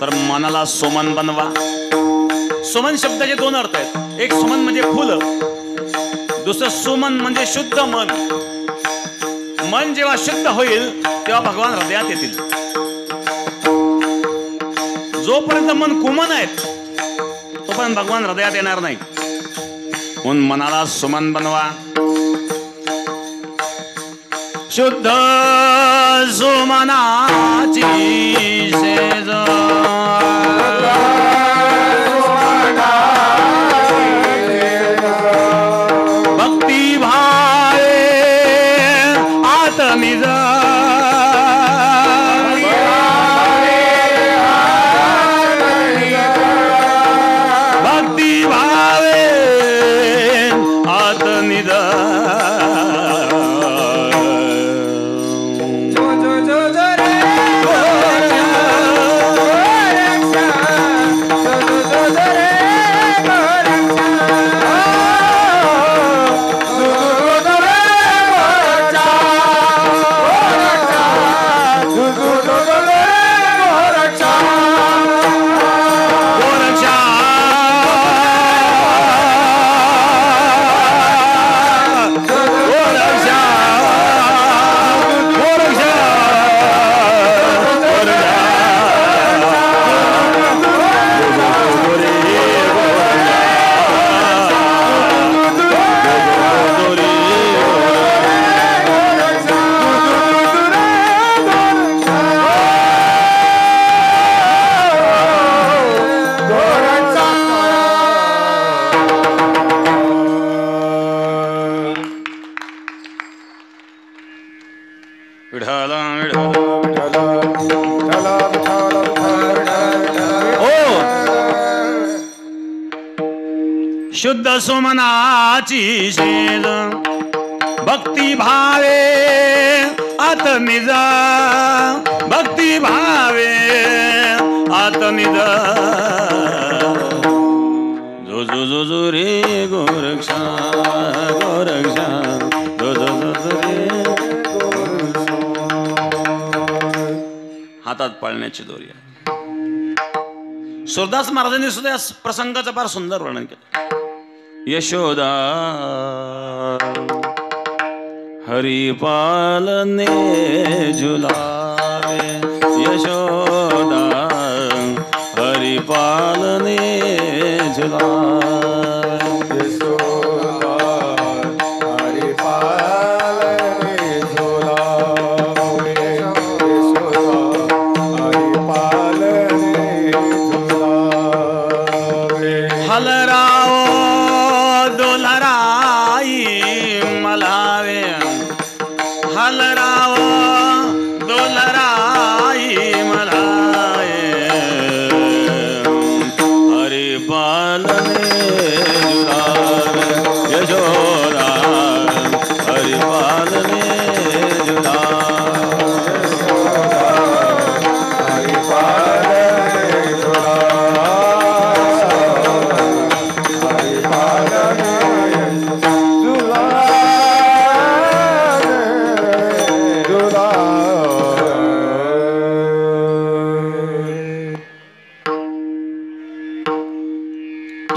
तर मनाला सुमन बनवा सुमन शब्दाचे दोन अर्थ आहेत एक सुमन म्हणजे फुल दुसरं सुमन म्हणजे शुद्ध मन मन जेव्हा शुद्ध होईल तेव्हा भगवान हृदयात येतील जोपर्यंत मन कुमन आहेत तोपर्यंत भगवान हृदयात येणार नाही म्हणून मनाला सुमन बनवा शुद्ध सुमनाची शेज भक्ती भावे आत निज भक्ती भावे आत निज शुद्ध सुमनाची शेज भक्ती भावे आत निज भक्ती भावे आत निज जो जो जो जो रे गोरक्षा गोरक्षा जो जो जो जो रे हातात पाळण्याची दोरी आहे सुरदास महाराजांनी सुद्धा या प्रसंगाचं फार सुंदर वर्णन केलं यशोदा हरिपालने झुलावे यशोदा हरिपालने झुलावे
यशोदा हरिपालने झुलावे यशोदा हरिपालने झुलावे
हलराव दोलराई मलावे हलराव दोलराई मलावे हरिपालने झुलावे यशोदा हरिपालने झुलावे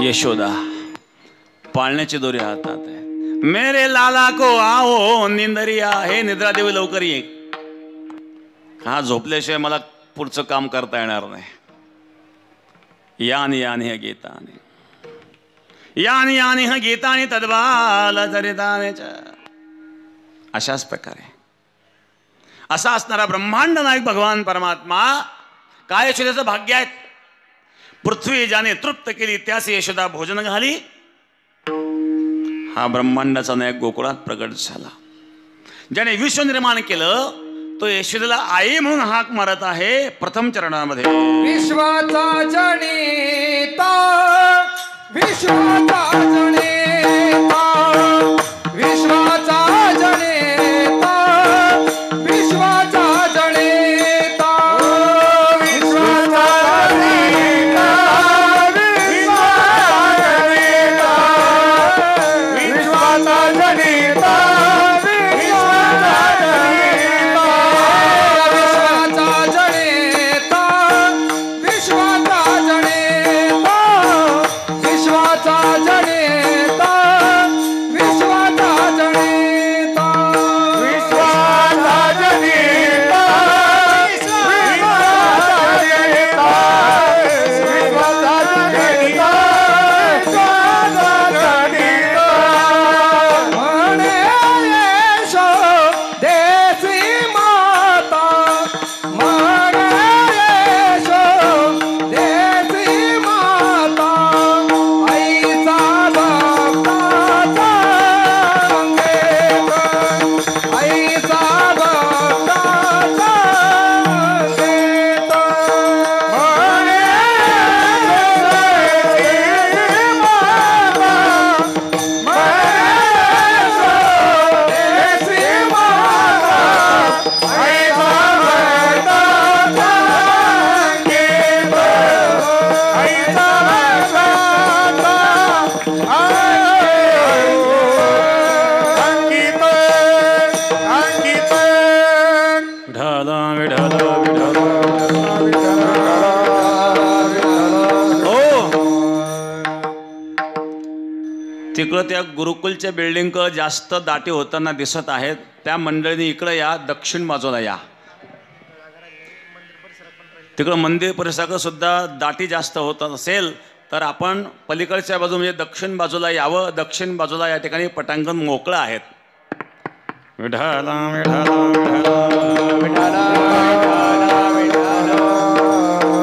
यशोदा पाळण्याची दोरी हातात आहे मेरे लाला को आओ निंदरिया हे निद्रा देवी लवकर ये हा झोपल्याशिवाय मला पुढचं काम करता येणार नाही. यानी यानी ह गीतानी यानी यानी ह गीतानी तद्बाल चरिताने च. अशाच प्रकारे असा असणारा ब्रह्मांड नायक भगवान परमात्मा काय यशोदेचं भाग्य आहे. पृथ्वी ज्याने तृप्त केली त्यास यशोदा भोजन घाली. हा ब्रह्मांडाचा नायक गोकुळात प्रगट झाला. ज्याने विश्व निर्माण केलं तो यशोदेला आई म्हणून हाक मारत आहे प्रथम चरणामध्ये.
विश्वाचा जनिता विश्वाचा जनिता विश्वाचा जनिता विश्वाचा जनिता विश्वाचा जनिता विश्वाचा जनिता
तिकडं त्या गुरुकुलच्या बिल्डिंग जास्त दाटी होताना दिसत आहेत. त्या मंडळींनी इकडं या, दक्षिण बाजूला या. तिकडं मंदिर परिसरात सुद्धा दाटी जास्त होत असेल तर आपण पलीकडच्या बाजू म्हणजे दक्षिण बाजूला यावं. दक्षिण बाजूला या ठिकाणी पटांगण मोकळं आहेत. विठाला विठाला विठाला विठाला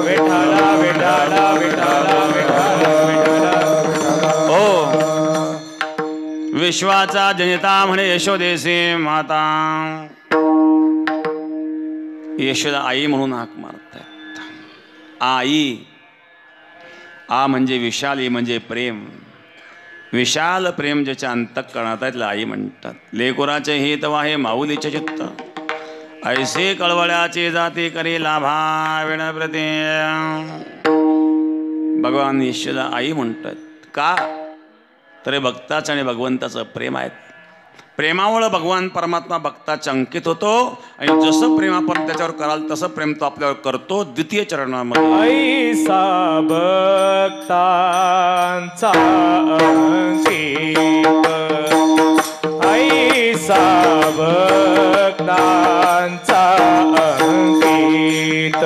विठाला विठाला विठाला. हो, विश्वाचा जनिता म्हणे यशोदेसी माता. यशोदा आई म्हणून हाक मारतात. आई, आ म्हणजे विशाल, ई म्हणजे प्रेम. विशाल प्रेम ज्याच्या अंतःकरणात आहे त्याला आई म्हणतात. लेकुराचे हित वाहे माऊलीचे चित्त, ऐसे कळवळ्याची जाती करी लाभा विणप्रती. भगवान यशोदा आई म्हणतात. का तर भक्ताचं आणि भगवंताचं प्रेम आहे. प्रेमामुळे भगवान परमात्मा भक्ताचा अंकित होतो आणि जसं प्रेम आपण त्याच्यावर कराल तसं प्रेम तो आपल्यावर करतो. द्वितीय चरणामध्ये
ऐसा भक्तांचा अंकित, ऐसा भक्तांचा अंकित.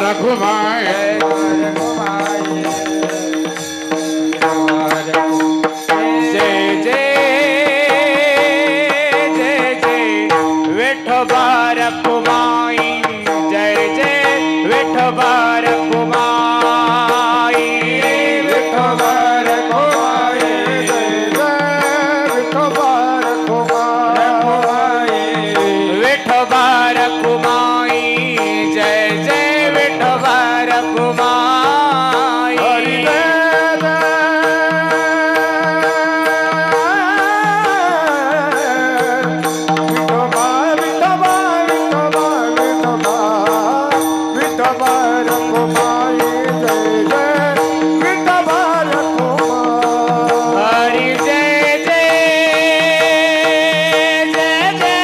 रखुमाई
रखुमाई
जय जय जय जय विठोबा रखुमाई जय जय विठोबा रखुमाई
विठोबा रखुमाई जय जय विठोबा रखुमाई
विठोबा रखुमाई जय जय विठोबा रखुमाई
हरि विठोबा विठोबा विठोबा विठोबा विठोबा रखुमाई जय जय विठोबा रखुमाई
हरि जय जय जय जय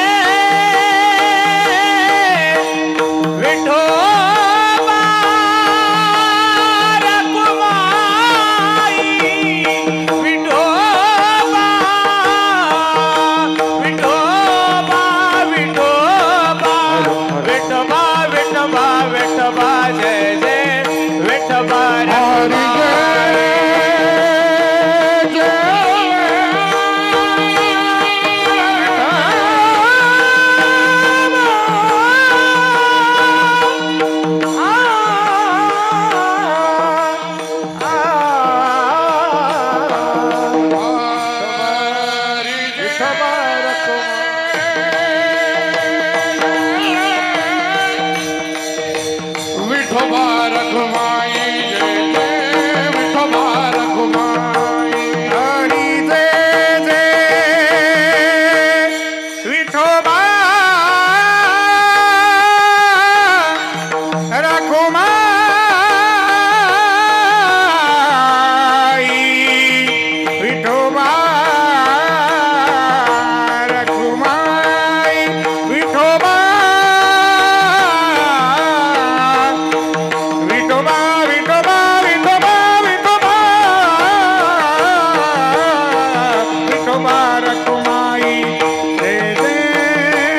विठोबा रखुमाई विठोबा विठोबा विठोबा विठोबा विठोबा विठोबा जय जय विठोबा
हरि विठोबा रखुमाई जय जय विठोबा रखुमाई हरि जय जय
विठोबा रखुमाई विठोबा रखुमाई विठोबा विठोबा विठोबा विठोबा विठोबा विठोबा रखुमाई जय जय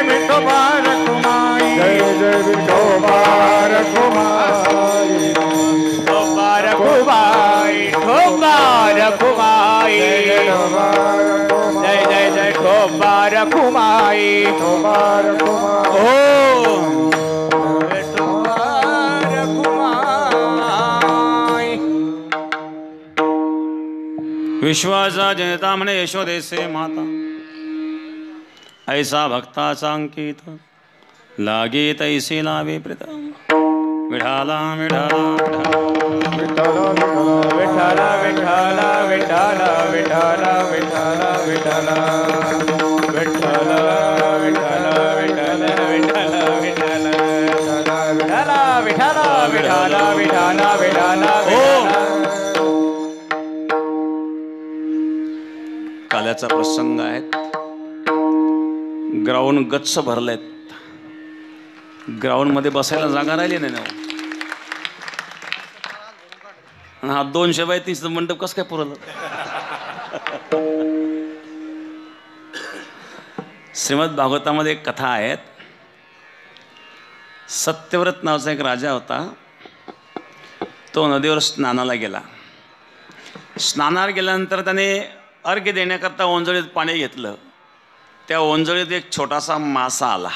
विठोबा रखुमाई
जय जय विठोबा रखुमाई
ठोबा रखुमाई ठोबा रखुमाई
विठोबा रखुमाई
जय जय जय ठोबा रखुमाई
विठोबा रखुमाई
ओ विठोबा रखुमाई
विश्वाचा जनता म्हणे यशोदेसे माता ऐसा भक्ताचा अंकित लागे तैसे लावे प्रीत विठाला विठाला
विठ्ठला
विठाला विठाला विठाला विठाला विठाला विठाला विठाला विठाला विठाला विठाला विठाला विठाला विठाला विठाला विठाला
काल्याचा प्रसंग आहे. ग्राउंड गच्च भरलेत. ग्राउंड मध्ये बसायला जागा राहिली नाही ना. हा 200 बाय 300 मंडप कसं काय पुरलं. श्रीमद भागवतामध्ये एक कथा आहेत. सत्यव्रत नावाचा एक राजा होता. तो नदीवर स्नानाला गेला. स्नानाला गेल्यानंतर त्याने अर्घ्य देण्याकरता ओंजळीत पाणी घेतलं. त्या ओंजळीत एक छोटासा मासा आला.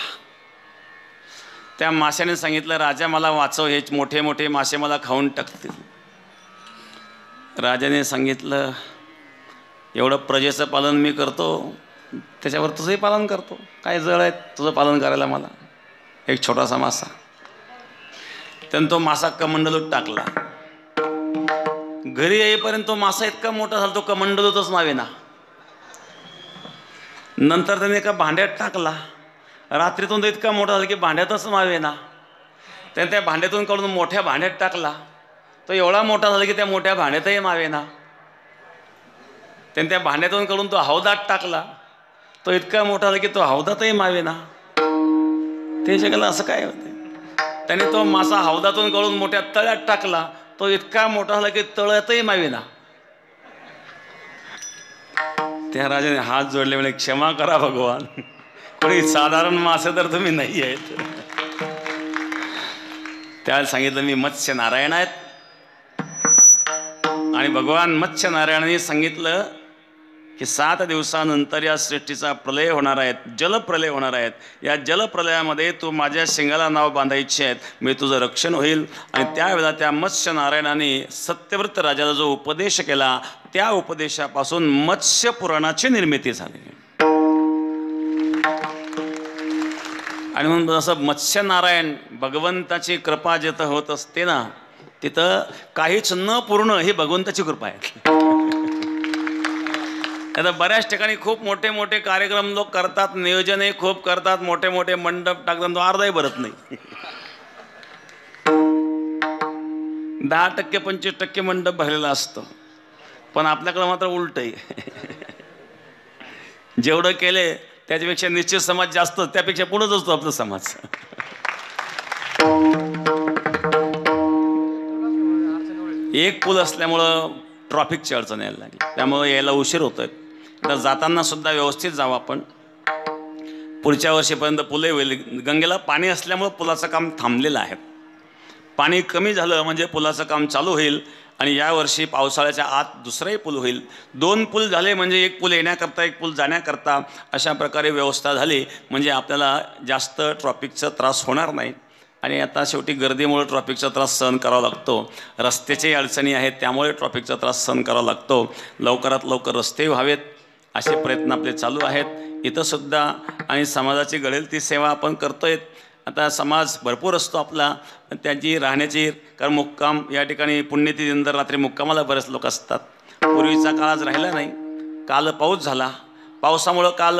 त्या माशाने सांगितलं, राजा मला वाचव, हे मोठे मोठे मासे मला खाऊन टाकतील. राजाने सांगितलं, एवढं प्रजेचं पालन मी करतो, त्याच्यावर तुझंही पालन करतो. काय जळ आहे तुझं पालन करायला मला. एक छोटासा मासा. त्यानं तो मासा कमंडलूत टाकला. घरी येईपर्यंत तो मासा इतका मोठा झाला तो कमंडलूतच नावे ना. नंतर त्याने एका भांड्यात टाकला. रात्रीतून तो इतका मोठा झाला की भांड्यातच मावे ना. त्याने त्या भांड्यातून काढून मोठ्या भांड्यात टाकला. तो एवढा मोठा झाला की त्या मोठ्या भांड्यातही मावे ना. त्याने त्या भांड्यातून काढून तो हौदात टाकला. तो इतका मोठा झाला की तो हौदातही मावे ना. ते जगाला असं काय होतं. त्याने तो मासा हौदातून काढून मोठ्या तळ्यात टाकला. तो इतका मोठा झाला की तळ्यातही मावे ना. त्या राजाने हात जोडले, म्हणजे क्षमा करा भगवान, थोडी साधारण मासे तर तुम्ही नाही आहेत. त्याला सांगितलं मी मत्स्य नारायण आहेत. आणि भगवान मत्स्य नारायणाने सांगितलं की 7 दिवसानंतर या सृष्टीचा प्रलय होणार आहे, जलप्रलय होणार आहेत. या जलप्रलयामध्ये तू माझ्या शिंगाला नाव बांधायची आहेत, मी तुझं रक्षण होईल. आणि त्यावेळेला त्या मत्स्य नारायणाने सत्यव्रत राजाला जो उपदेश केला त्या उपदेशापासून मत्स्य पुराणाची निर्मिती झाली. आणि म्हणून जसं मत्स्य नारायण भगवंताची कृपा जिथं होत असते ना, तिथं काहीच न पूर्ण ही भगवंताची कृपा आहे. आता बऱ्याच ठिकाणी खूप मोठे मोठे कार्यक्रम लोक करतात, नियोजनही खूप करतात, मोठे मोठे मंडप टाकतात, तो अर्धाही भरत नाही. 10% 25% मंडप भरलेला असतो. पण आपल्याकडं मात्र उलट आहे. जेवढं केले त्याच्यापेक्षा निश्चित समाज जास्त, त्यापेक्षा पुढेच असतो आपला समाज. एक पूल असल्यामुळं ट्रॉफिकची अडचण यायला लागली, त्यामुळे यायला उशीर होतोय. तर जाताना सुद्धा व्यवस्थित जावं आपण. पुढच्या वर्षीपर्यंत पुलही होईल. गंगेला पाणी असल्यामुळं पुलाचं काम थांबलेलं आहे. पाणी कमी झालं म्हणजे पुलाचं काम चालू होईल. आणि यावर्षी पावसाळ्याच्या आत दुसराही पूल होईल. 2 पूल झाले म्हणजे एक पूल येण्याकरता एक पूल जाण्याकरता अशा प्रकारे व्यवस्था झाली म्हणजे आपल्याला जास्त ट्रॉफिकचा त्रास होणार नाही. आणि आता शेवटी गर्दीमुळे ट्रॉफिकचा त्रास सहन करावा लागतो. रस्त्याच्याही अडचणी आहेत त्यामुळे ट्रॉफिकचा त्रास सहन करावा लागतो. लवकरात लवकर रस्ते व्हावेत असे प्रयत्न आपले चालू आहेत इथंसुद्धा. आणि समाजाची घडेल ती सेवा आपण करतोय. आता समाज भरपूर असतो आपला, त्याची राहण्याची, कारण मुक्काम या ठिकाणी पुण्यतिथी नंतर रात्री मुक्कामाला बरेच लोक असतात. पूर्वीचा काळ आज राहिला नाही. काल पाऊस झाला, पावसामुळं काल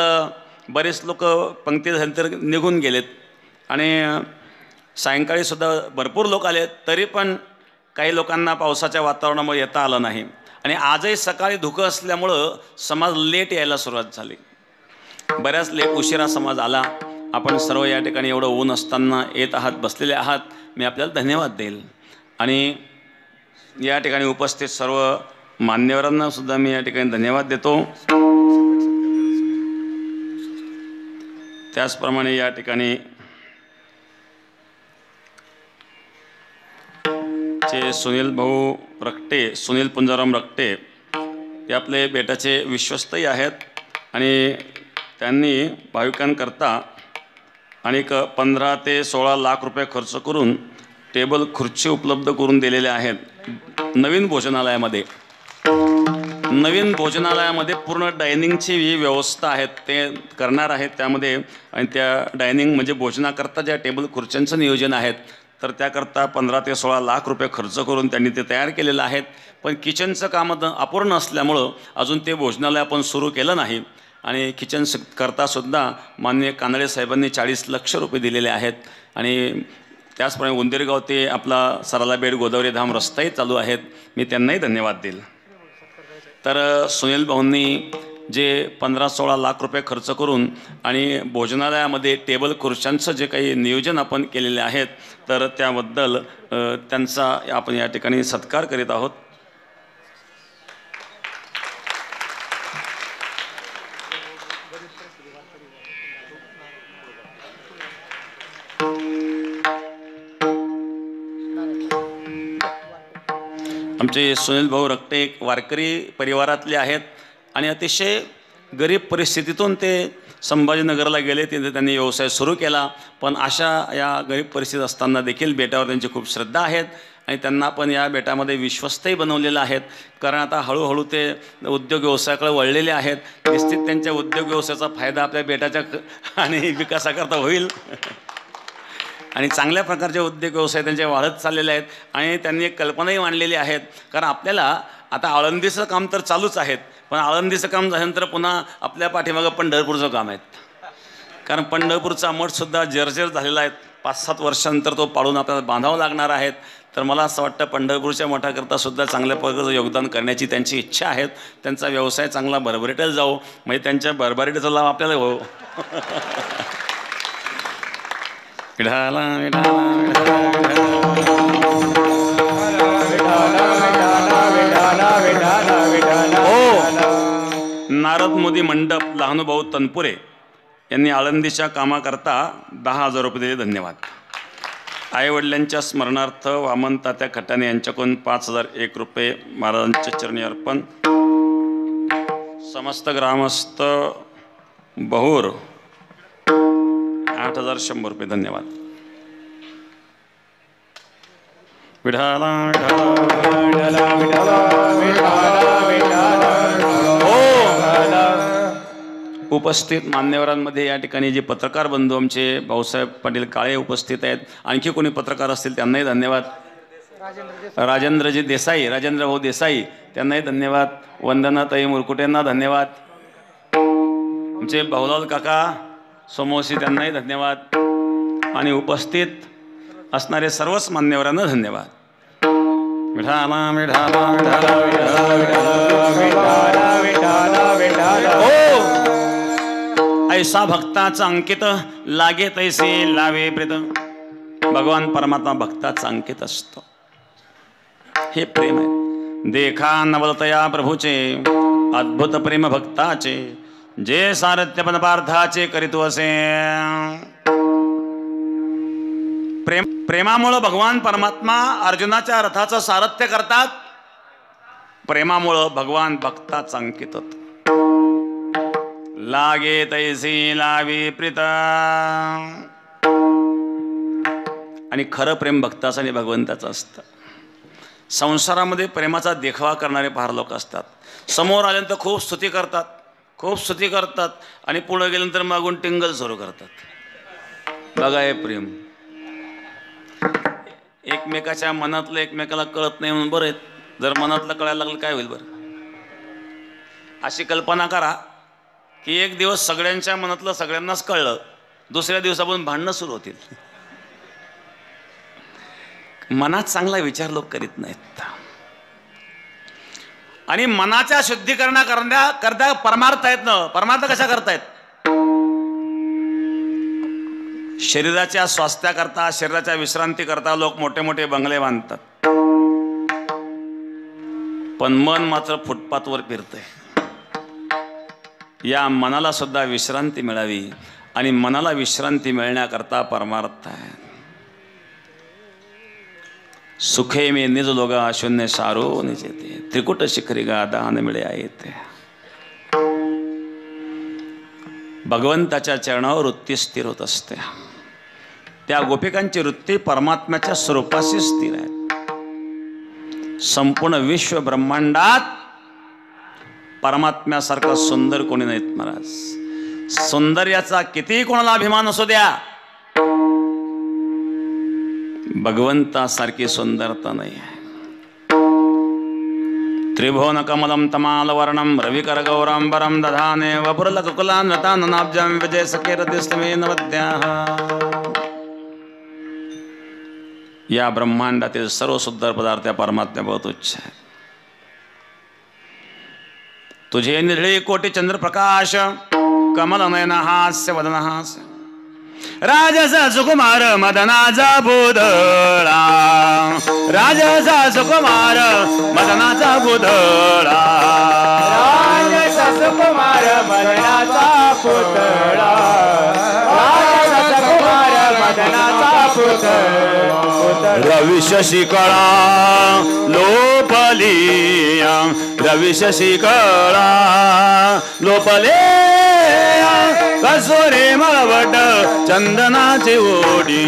बरेच लोक पंक्ती झाल्यानंतर निघून गेलेत. आणि सायंकाळीसुद्धा भरपूर लोक आले, तरी पण काही लोकांना पावसाच्या वातावरणामुळे येता आलं नाही. आणि आजही सकाळी धुकं असल्यामुळं समाज लेट यायला सुरुवात झाली. बऱ्याच उशिरा समाज आला. आपण सर्व या ठिकाणी एवढं ऊन असताना येत आहात, बसलेले आहात, मी आपल्याला धन्यवाद देईल. आणि या ठिकाणी उपस्थित सर्व मान्यवरांना सुद्धा मी या ठिकाणी धन्यवाद देतो. त्याचप्रमाणे या ठिकाणी सुनील भाऊ रकटे, सुनील पुंजाराम रकटे हे आपले बेटाचे विश्वस्तही आहेत. आणि त्यांनी भाविकांकरता आणि 15 ते 16 लाख रुपये खर्च करून टेबल खुर्ची उपलब्ध करून दिलेल्या आहेत. नवीन भोजनालयामध्ये पूर्ण डायनिंगची ही व्यवस्था आहे ते करणार आहेत त्यामध्ये. आणि त्या डायनिंग म्हणजे भोजनाकरता ज्या टेबल खुर्च्यांचं नियोजन आहेत तर त्याकरता 15 ते 16 लाख रुपये खर्च करून त्यांनी ते तयार केलेलं आहेत. पण किचनचं काम अपूर्ण असल्यामुळं अजून ते भोजनालय आपण सुरू केलं नाही. आणि किचन करतासुद्धा माननीय कानडे साहेबांनी 40 लक्ष रुपये दिलेले आहेत. आणि त्याचप्रमाणे उंदेरगाव ते आपला सराला बेड गोदावरी धाम रस्ताही चालू आहेत. मी त्यांनाही धन्यवाद देईल. तर सुनील भाऊंनी जे 15-16 लाख रुपये खर्च करून आणि भोजनालयामध्ये टेबल खुर्च्यांचं जे काही नियोजन आपण केलेले आहेत तर त्याबद्दल त्यांचा आपण या ठिकाणी सत्कार करीत आहोत. आमचे सुनील भाऊ रकटे एक वारकरी परिवारातले आहेत आणि अतिशय गरीब परिस्थितीतून ते संभाजीनगरला गेले. तिथे त्यांनी व्यवसाय सुरू केला. पण अशा या गरीब परिस्थितीत असताना देखील बेटावर त्यांची खूप श्रद्धा आहेत आणि त्यांना पण या बेटामध्ये विश्वस्तही बनवलेलं आहेत. कारण आता हळूहळू ते उद्योग व्यवसायाकडे वळलेले आहेत. निश्चित त्यांच्या उद्योग व्यवसायाचा फायदा आपल्या बेटाच्या आणि विकासाकरता होईल. आणि चांगल्या प्रकारचे उद्योग व्यवसाय त्यांचे वाढत चाललेले आहेत. आणि त्यांनी एक कल्पनाही मांडलेली आहेत. कारण आपल्याला आता आळंदीचं काम तर चालूच आहेत, पण आळंदीचं काम झाल्यानंतर पुन्हा आपल्या पाठीमागं पंढरपूरचं काम आहे. कारण पंढरपूरचा मठसुद्धा जर्जर झालेला आहे. 5-7 वर्षानंतर तो पाडून आपल्याला बांधावं लागणार आहेत. तर मला असं वाटतं पंढरपूरच्या मठाकरता सुद्धा चांगल्या प्रकारचं योगदान करण्याची त्यांची इच्छा आहे. त्यांचा व्यवसाय चांगला भरभराटीला जाऊ, म्हणजे त्यांच्या भरभराटीचा लाभ आपल्याला हो. विठाला विठाला नारद मोदी मंडप लहानुभाऊ तनपुरे यांनी आळंदीच्या कामाकरता 10,000 रुपये दिले, धन्यवाद. आईवडिलांच्या स्मरणार्थ वामन तात्या खटाणे यांच्याकडून 5,001 रुपये महाराजांच्या चरणी अर्पण. समस्त ग्रामस्थ बहुर 8,100 रुपये, धन्यवाद. विठाला उपस्थित मान्यवरांमध्ये या ठिकाणी जे पत्रकार बंधू आमचे भाऊसाहेब पाटील काळे उपस्थित आहेत, आणखी कोणी पत्रकार असतील त्यांनाही धन्यवाद. राजेंद्रजी देसाई, राजेंद्र भाऊ देसाई त्यांनाही धन्यवाद. वंदनाताई मुरकुटेंना धन्यवाद. आमचे भाऊलाल काका सोमवशी त्यांनाही धन्यवाद. आणि उपस्थित असणारे सर्वच मान्यवरांना धन्यवाद. विठाला विठाला विठाला विठाला विठाला विठाला ऐसा भक्ताचा अंकित लागे तैसे लावे प्रेत. भगवान परमात्मा भक्ताचा अंकित असतो. हे प्रेम आहे. देखा नवलतया प्रभूचे अद्भुत प्रेम भक्ताचे, जे सारथ्य पदार्थाचे करीतो असे. प्रेमामुळं भगवान परमात्मा अर्जुनाच्या रथाचं सारथ्य करतात. प्रेमामुळं भगवान भक्ताचा अंकित होत. लागे तैसी लावी प्रीत. आणि खरं प्रेम भक्ताचं आणि भगवंताचं असतं. संसारामध्ये प्रेमाचा देखावा करणारे फार लोक असतात. समोर आल्यानंतर खूप स्तुती करतात, खूप स्तुती करतात आणि पुढे गेल्यानंतर मागून टिंगल सुरू करतात. बघा हे प्रेम. एकमेकाच्या मनातलं एकमेकाला कळत नाही म्हणून बरं आहे. जर मनातलं कळायला लागलं काय होईल बरं. अशी कल्पना करा की एक दिवस सगळ्यांच्या मनातलं सगळ्यांनाच कळलं, दुसऱ्या दिवसापासून भांडणं सुरू होतील. मनात चांगला विचार लोक करीत नाहीत. आणि मनाच्या शुद्धीकरणा करता परमार्थ आहेत ना. परमार्थ कशा करतायत? शरीराच्या स्वास्थ्याकरता, शरीराच्या विश्रांतीकरता लोक मोठे मोठे बंगले बांधतात, पण मन मात्र फुटपाथवर फिरतंय. या मनाला सुद्धा विश्रांती मिळावी आणि मनाला विश्रांती मिळण्याकरता परमार्थ आहे. सुखे मे निज लोगा शून्य सारो निजेते, त्रिकुट शिखरी गा दान मिळे आहे ते. भगवंताच्या चरणावर वृत्ती स्थिर होत असते. त्या गोपिकांची वृत्ती परमात्म्याच्या स्वरूपाशी स्थिर आहे. संपूर्ण विश्व ब्रह्मांडात परमात्म्यासारखा सुंदर कोणी नाहीत महाराज. सौंदर्याचा किती कोणाला अभिमान असू द्या, भगवंतासारखी सुंदरता नाही. त्रिभुवन कमलम तमाल वर्णम रविकर गौरांबरम दधाने वपुरल कुकुलान रताननाब्जम विजय सकेरतिस्तमे नवद्याः. या ब्रह्मांडातील सर्व सुंदर पदार्थ परमात्म्या बहुत उच्च आहे. तुझे निधळे कोटी चंद्र प्रकाश, कमल नयन हास्य वदन हास्य. राजसा सुकुमार मदनाचा बुधळा, राजसा सुकुमार मदनाचा बुधळा,
राजसा सुकुमार मदनाचा पुतळा, राजसा सुकुमार मदनाचा पुतळा.
रवि शशिकळा लोपली, रवि शशिकळा लोपले. कसोरे मळवट चंदनाची ओढी,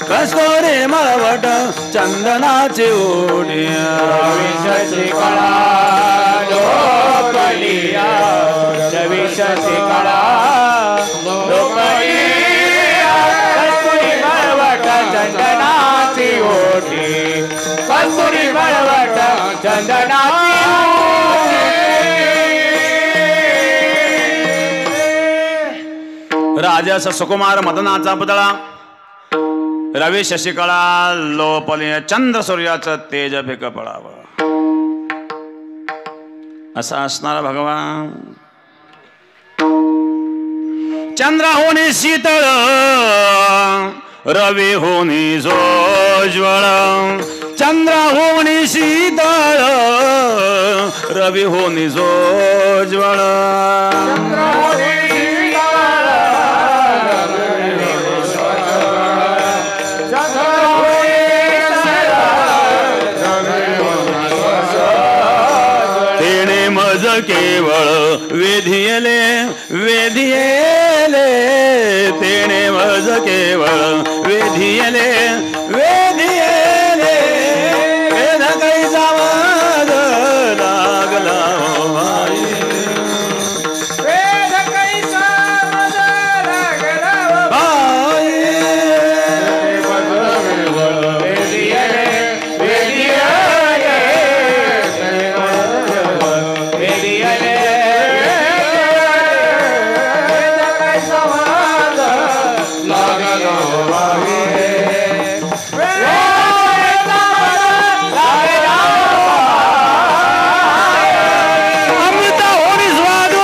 कसोरे मळवट चंदनाची ओढी.
रवि शशिकळा लोपली, रवि शशिकळा लोपली. कस्तुरी मळवट चंदनाची ओढी, कस्तुरी मळवट चंदनाची ओढी.
राजस सुकुमार मदनाचा पुतळा, रवी शशिकळा लोपले. चंद्र सूर्याचं तेज फेक पडावं असा असणारा भगवान. चंद्र होणे शीतळ, रवी होणे जोज्वळ. चंद्र होणे शीतळ, रवी होणे जोज्वळ.
चंद्र होणे शीतळ,
केवळ वेधियले वेधियले तेणे मज केवळ वेधियले वेधियले वेध कैसा मज लागला बाई
वेद कैसा मज लागला बाई वेदियले वेदियले वेदियले वेद कैसा मज लागला बाई
अमृता होनी स्वादू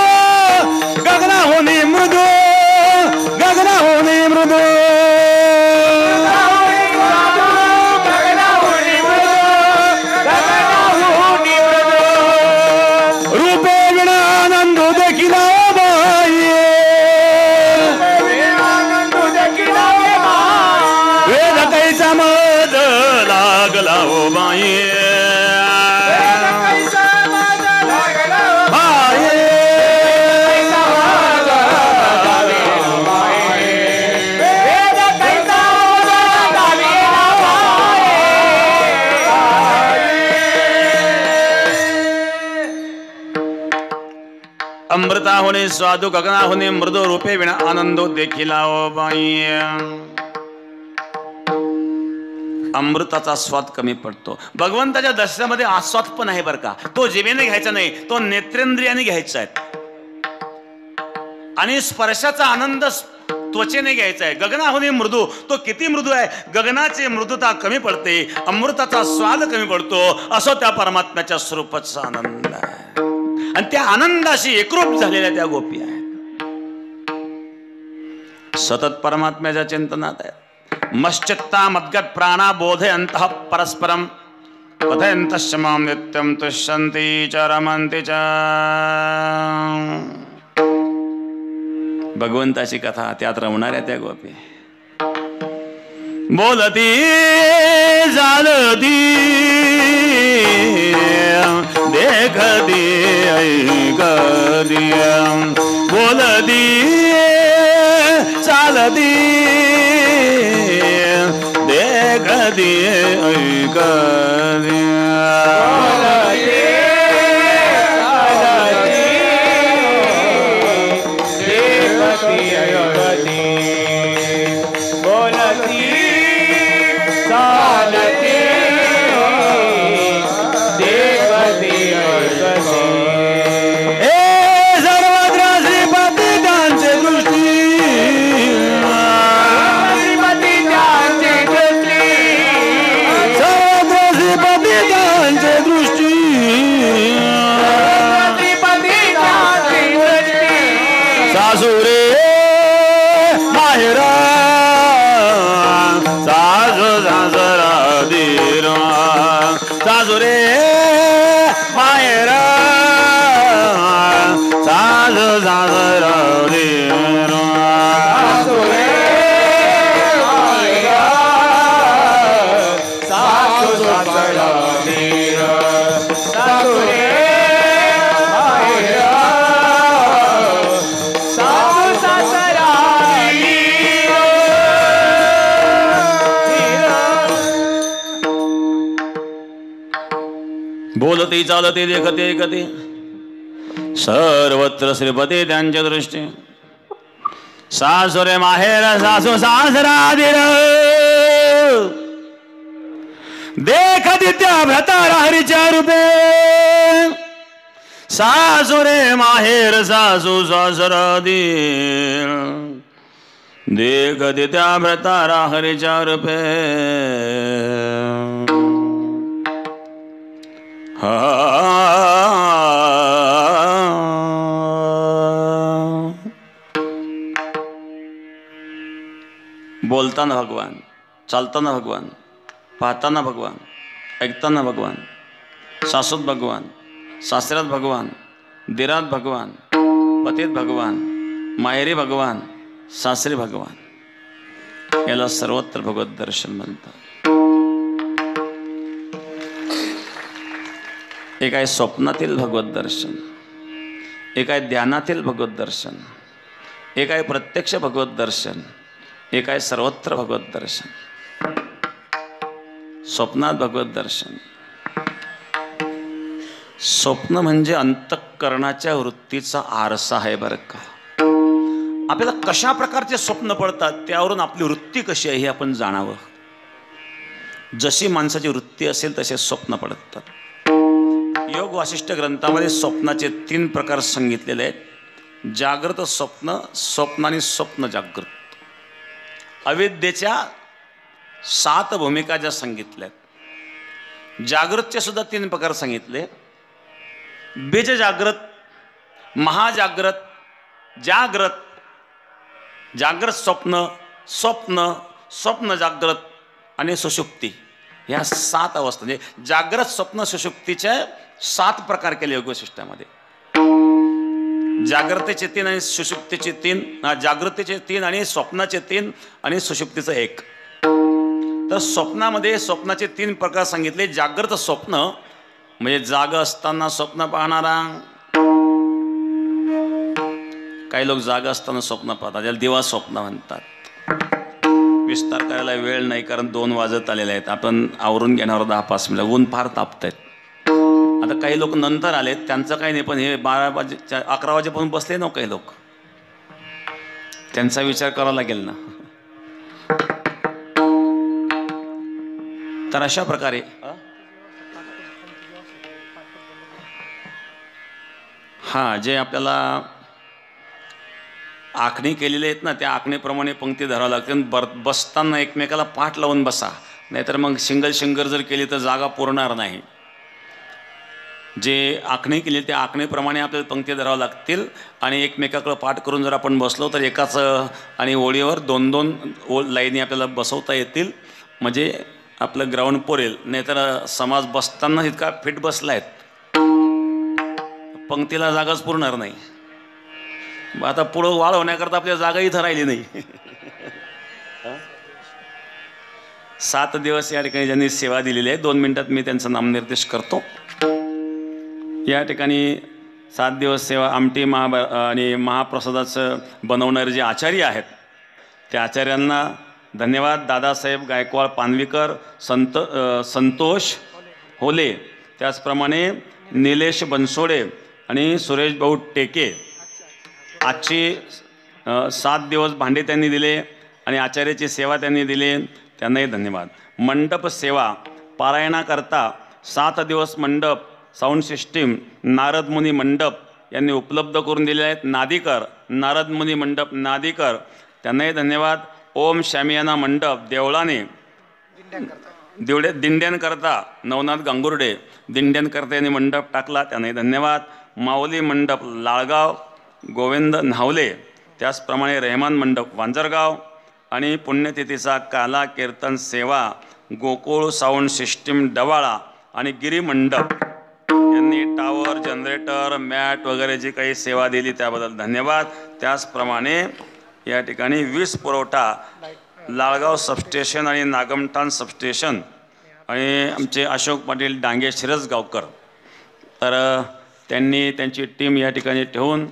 गगना होनी मृदू गगना होनी मृदू रूपे विण आनंद देखील बाई वेद कैसा मद लागला हो बाई अमृता होणे स्वादू गगना होणे मृदू रूपे विना आनंदो देखील बाई अमृताचा स्वाद कमी पडतो. भगवंताच्या दर्शनामध्ये आस्वाद पण आहे बरं का. तो जिभेने घ्यायचा नाही, तो नेत्रेंद्रियाने घ्यायचा आहे. आणि स्पर्शाचा आनंद त्वचेने घ्यायचा आहे. गगनाहुनी मृदू, तो किती मृदू आहे. गगनाची मृदुता कमी पडते, अमृताचा स्वाद कमी पडतो. असो त्या परमात्म्याच्या स्वरूपाचा आनंद आहे. आणि त्या आनंदाशी एकरूप झालेल्या त्या गोपी आहेत. सतत परमात्म्याच्या चिंतनात आहेत. मश्चित्ता मद्गत प्राणा बोधयन्तः परस्परम कथयन्तश्च मां नित्यं तुष्यन्ति च रमन्ति च. भगवंताची कथा, त्यात रमणाऱ्या त्या गोपी बोलती चालती देखती ऐकती बोलती चालती देखती ऐकती सासुरे माहेरा सासू सासरा दीरा सासुरे माहेरा सासू सासरा दीरा सासुरे माहेरा सासू सासरा दीरा सासुरे बोलती चालती देखते ऐकते सर्वत्र श्रीपती त्यांच्या दृष्टी सासुरे माहेर सासू सासरा दिर देखती त्या भ्रतारा हरीच्या रूपे सासुरे माहेर सासू सासरा दिर देखती त्या भ्रतारा हरीच्या रूपे बोलताना भगवान, चालताना भगवान, पाहताना भगवान, ऐकताना भगवान, सासूत भगवान, सासऱ्यात भगवान, दिरात भगवान, पतीत भगवान, माहेरी भगवान, सासरी भगवान, याला सर्वत्र भगवत दर्शन म्हणतात. हे काय स्वप्नातील भगवत दर्शन. एक आहे ध्यानातील भगवत दर्शन, एक आहे प्रत्यक्ष भगवत दर्शन, एक आहे सर्वत्र भगवत दर्शन, स्वप्नात भगवत दर्शन. स्वप्न म्हणजे अंतःकरणाच्या वृत्तीचा आरसा आहे बरं का. आपल्याला कशा प्रकारचे स्वप्न पडतात त्यावरून आपली वृत्ती कशी आहे हे आपण जाणावं. जशी माणसाची वृत्ती असेल तसे स्वप्न पडतात. योग वासिष्ठ ग्रंथामध्ये स्वप्नाचे 3 प्रकार सांगितलेले आहेत. जागृत स्वप्न, स्वप्न आणि स्वप्न जागृत. अविद्येच्या 7 भूमिका ज्या सांगितल्यात. जागृतचे सुद्धा 3 प्रकार सांगितले. बीज जागृत, महाजागृत, जागृत, जागृत स्वप्न, स्वप्न, स्वप्न जागृत आणि सुषुप्ती. ह्या 7 अवस्था म्हणजे जागृत स्वप्न सुषुप्तीचे 7 प्रकार केले योग वैशिष्ट्यामध्ये. जागृतीचे 3 आणि सुषुप्तीचे 3, जागृतीचे 3 आणि स्वप्नाचे 3 आणि सुषुप्तीचं 1. तर स्वप्नामध्ये स्वप्नाचे 3 प्रकार सांगितले. जागृत स्वप्न म्हणजे जाग असताना स्वप्न पाहणारा. काही लोक जाग असताना स्वप्न पाहतात, ज्याला दिवा स्वप्न म्हणतात. विस्तार करायला वेळ नाही कारण 2 वाजत आलेले आहेत. आपण आवरून घेणार 10-5 मिनिटं. ऊन फार तापतायत. आता काही लोक नंतर आलेत, त्यांचं काही नाही, पण हे 12 वाजे 11 वाजेपर्यंत बसले ना काही लोक. त्यांचा विचार करावा लागेल ना. तर अशा प्रकारे जे आपल्याला आखणी केलेले आहेत ना, त्या आखणीप्रमाणे पंक्ती धरावं लागते. बसताना एकमेकाला पाठ लावून बसा, नाहीतर मग सिंगल जर केली तर जागा पुरणार नाही. जे आखणी केली त्या आखणीप्रमाणे आपल्याला पंक्ती धरावं लागतील आणि एकमेकाकडे पाठ करून जर आपण बसलो तर एकाच आणि ओळीवर 2-2 लाईनी आपल्याला बसवता येतील. म्हणजे आपलं ग्राउंड पुरेल. नाहीतर समाज बसताना इतका फिट बसला आहेत, पंक्तीला जागाच पुरणार नाही. आता पुढं वाढ होण्याकरता आपल्या जागा इथं राहिली नाही. 7 दिवस या ठिकाणी ज्यांनी सेवा दिलेली आहे, 2 मिनिटात मी त्यांचं नामनिर्देश करतो. या ठिकाणी 7 दिवस सेवा आमटी आणि महाप्रसादाचं बनवणारे जे आचार्य आहेत त्या आचार्यांना धन्यवाद. दादासाहेब गायकवाड पानवीकर, संतोष होले, त्याचप्रमाणे निलेश बनसोडे आणि सुरेश भाऊ टेके. आजची 7 दिवस भांडे त्यांनी दिले आणि आचार्याची सेवा त्यांनी दिली, त्यांनाही धन्यवाद. मंडप सेवा पारायणाकरता 7 दिवस मंडप साऊंड सिस्टीम नारद मुनी मंडप यांनी उपलब्ध करून दिले आहेत. नादीकर, नारद मुनी मंडप नादीकर, त्यांनाही धन्यवाद. ओम शामियाना मंडप देवळाने दिंड्यांकरता नवनाथ गांगुर्डे दिंड्यांकरता यांनी मंडप टाकला, त्यांनाही धन्यवाद. माऊली मंडप लाळगाव गोविंद न्हावले, त्याचप्रमाणे रेहमान मंडप वांजरगाव आणि पुण्यतिथीचा काला कीर्तन सेवा गोकुळ साऊंड सिस्टीम डवाळा आणि गिरी मंडप यांनी टावर, जनरेटर, मॅट वगैरे जी काही सेवा दिली त्याबद्दल धन्यवाद. त्याचप्रमाणे या ठिकाणी वीज पुरवठा लाळगाव सबस्टेशन आणि नागमठाण सबस्टेशन आणि आमचे अशोक पाटील डांगे शिरसगावकर, तर त्यांनी त्यांची टीम या ठिकाणी ठेवून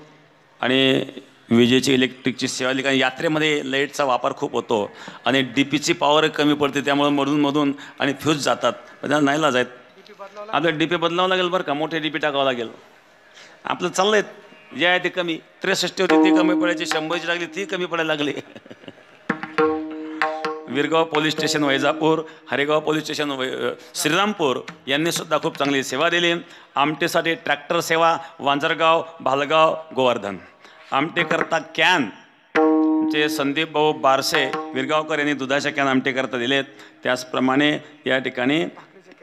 आणि विजेची इलेक्ट्रिकची सेवा दिली. कारण यात्रेमध्ये लाईटचा वापर खूप होतो आणि DPची पॉवर कमी पडते, त्यामुळे मधून आणि फ्यूज जातात. त्याला नाही लाज आहेत. आपल्याला DP बदलावं लागेल बरं का, मोठे DP टाकावं लागेल. आपलं चाललंय जे आहे ते कमी. 63 होती ती कमी पडायची, 100ची लागली ती कमी पडायला लागली. Virgaon police station Vaijapur, Haregaon police station Shrirampur यांनी सुद्धा खूप चांगली सेवा दिली. आमटेसाठी ट्रॅक्टर सेवा वांजरगाव, भालगाव, गोवर्धन. आमटेकरता कॅन चे संदीप भाऊ बारसे विरगावकर यांनी दुधाच्या कॅन आमटेकरता दिलेत. त्याचप्रमाणे या ठिकाणी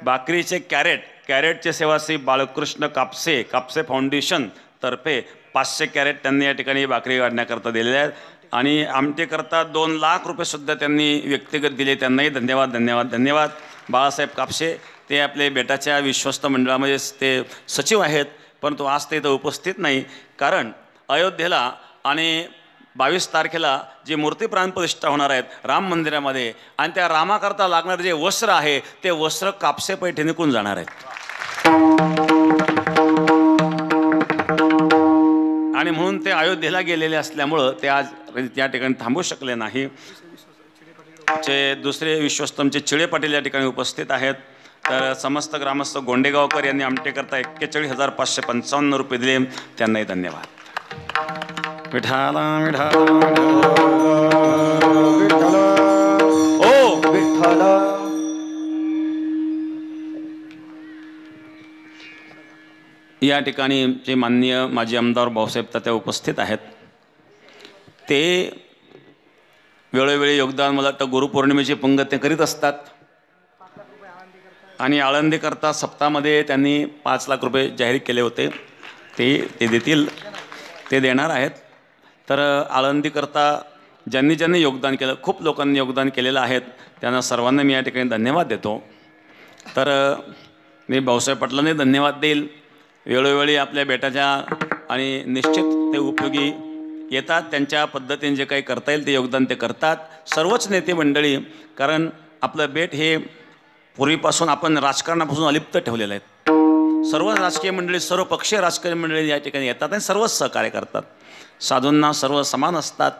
भाकरीचे कॅरेटचे सेवा श्री बाळकृष्ण कापसे फाउंडेशन तर्फे 500 कॅरेट त्यांनी या ठिकाणी भाकरी काढण्याकरता दिलेले आहेत. आणि आमटेकरता 2 लाख रुपये सुद्धा त्यांनी व्यक्तिगत दिले, त्यांनाही धन्यवाद. बाळासाहेब कापसे ते आपले बेटाच्या विश्वस्त मंडळामध्ये ते सचिव आहेत, परंतु आज ते इथं उपस्थित नाही. कारण अयोध्येला आणि 22 तारखेला जी मूर्ती प्राणप्रतिष्ठा होणार आहेत राम मंदिरामध्ये, आणि त्या रामाकरता लागणारे जे वस्त्र आहे ते वस्त्र कापसे पैठणीकडून जाणार आहेत. आणि म्हणून ते अयोध्येला गेलेले असल्यामुळं ते आज त्या ठिकाणी थांबू शकले नाही. चे दुसरे विश्वस्तमचे चिळे पाटील या ठिकाणी उपस्थित आहेत. तर समस्त ग्रामस्थ गोंडेगावकर यांनी आमटेकरता 41,555 रुपये दिले, त्यांनाही धन्यवाद. विठाला विठाला ओ
विठ्ठल
या ठिकाणी जे माननीय माजी आमदार भाऊसाहेब तात्या उपस्थित आहेत. ते वेळोवेळी योगदान मला वाटतं गुरुपौर्णिमेची पंगत ते करीत असतात आणि आळंदीकरता सप्ताहामध्ये त्यांनी 5 लाख रुपये जाहीर केले होते. ते देतील, ते देणार आहेत. तर आळंदीकरता ज्यांनी योगदान केलं, खूप लोकांनी योगदान केलेलं आहेत, त्यांना सर्वांना मी या ठिकाणी धन्यवाद देतो. तर मी भाऊसाहेब पाटलांनी धन्यवाद देईल. वेळोवेळी आपल्या बेटाच्या आणि निश्चित ते उपयोगी येतात. त्यांच्या पद्धतीने जे काही करता येईल ते योगदान ते करतात. सर्वच नेते मंडळी, कारण आपलं बेट हे पूर्वीपासून आपण राजकारणापासून अलिप्त ठेवलेलं आहे. सर्व राजकीय मंडळी, सर्व पक्षीय राजकीय मंडळी या ठिकाणी येतात आणि सर्वच सहकार्य करतात. साधूंना सर्व समान असतात.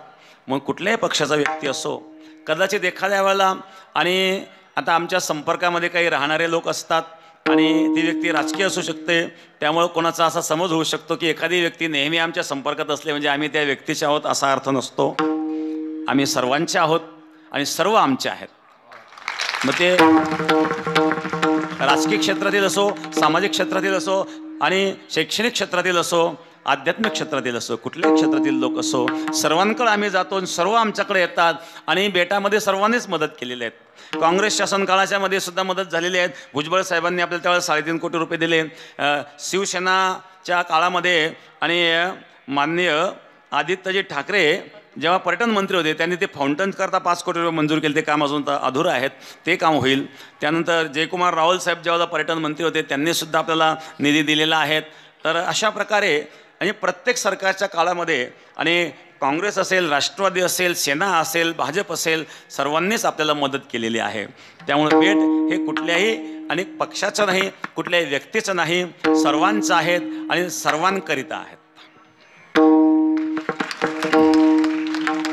मग कुठल्याही पक्षाचा व्यक्ती असो, कदाचित एखाद्या वेळेला, आणि आता आमच्या संपर्कामध्ये काही राहणारे लोक असतात आणि ती व्यक्ती राजकीय असू शकते, त्यामुळे कोणाचा असा समज होऊ शकतो की एखादी व्यक्ती नेहमी आमच्या संपर्कात असले म्हणजे आम्ही त्या व्यक्तीचे आहोत, असा अर्थ नसतो. आम्ही सर्वांचे आहोत आणि सर्व आमचे आहेत. मग ते राजकीय क्षेत्रातील असो, सामाजिक क्षेत्रातील असो आणि शैक्षणिक क्षेत्रातील असो, आध्यात्मिक क्षेत्रातील असो, कुठल्याही क्षेत्रातील लोक असो, सर्वांकडे आम्ही जातो आणि सर्व आमच्याकडे येतात. आणि बेटामध्ये सर्वांनीच मदत केलेली आहेत. काँग्रेस शासन काळाच्या मध्ये सुद्धा मदत झालेली आहे. भुजबळ साहेबांनी आपल्याला त्यावेळेस 3.5 कोटी रुपये दिले. शिवसेनाच्या काळामध्ये आणि माननीय आदित्यजी ठाकरे जेव्हा पर्यटन मंत्री होते त्यांनी ते फाउंटन्सकरता 5 कोटी रुपये मंजूर केले. ते काम अजून अधुरं आहेत, ते काम होईल. त्यानंतर जयकुमार रावल साहेब जेव्हा पर्यटन मंत्री होते त्यांनीसुद्धा आपल्याला निधी दिलेला आहे. तर अशा प्रकारे आणि प्रत्येक सरकारच्या काळामध्ये, आणि काँग्रेस असेल, राष्ट्रवादी असेल, सेना असेल, भाजप असेल, सर्वांनीच आपल्याला मदत केलेली आहे. त्यामुळे बेट हे कुठल्याही आणि पक्षाचं नाही, कुठल्याही व्यक्तीचं नाही, सर्वांचं आहेत आणि सर्वांकरिता आहेत.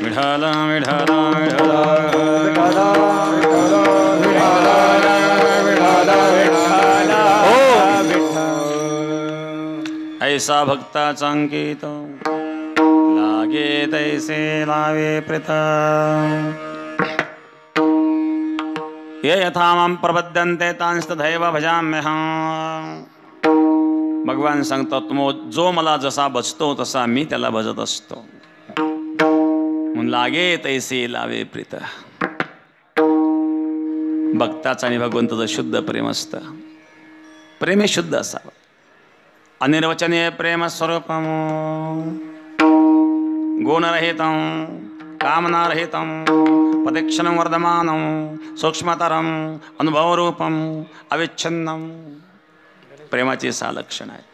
विठाला विठाला विठाला ऐसा भक्ताचा अंकित लागे तैसे लावे प्रीता ये यथा मां प्रपद्यन्ते तांस्तथैव भजाम्यहम्. भगवान सांगतात, जो मला जसा भजतो तसा मी त्याला भजत असतो. म्हणून लागे तैसे लावे प्रीत. भक्ताचं आणि भगवंताचं शुद्ध प्रेम असतं. प्रेम हे शुद्ध असावं. अनिर्वचनीय प्रेम स्वरूपम गुणरहितं कामनारहितं प्रदक्षिणं वर्धमानं सूक्ष्मतरं अनुभवरूपं अविच्छिन्नं. प्रेमाची 6 लक्षणं आहेत.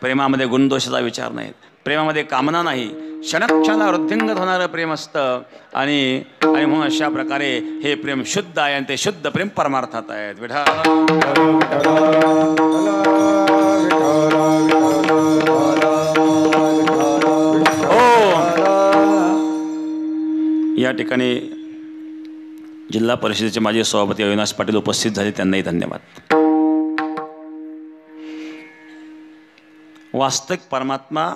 प्रेमामध्ये गुणदोषाचा विचार नाही, प्रेमामध्ये कामना नाही, क्षणक्षणाला वृद्धिंगत होणारं प्रेम असतं. आणि म्हणून अशा प्रकारे हे प्रेम शुद्ध आहे आणि ते शुद्ध प्रेम परमार्थात आहेत. या ठिकाणी जिल्हा परिषदेचे माजी सभापती अविनाश पाटील उपस्थित झाले, त्यांनाही धन्यवाद. वास्तविक परमात्मा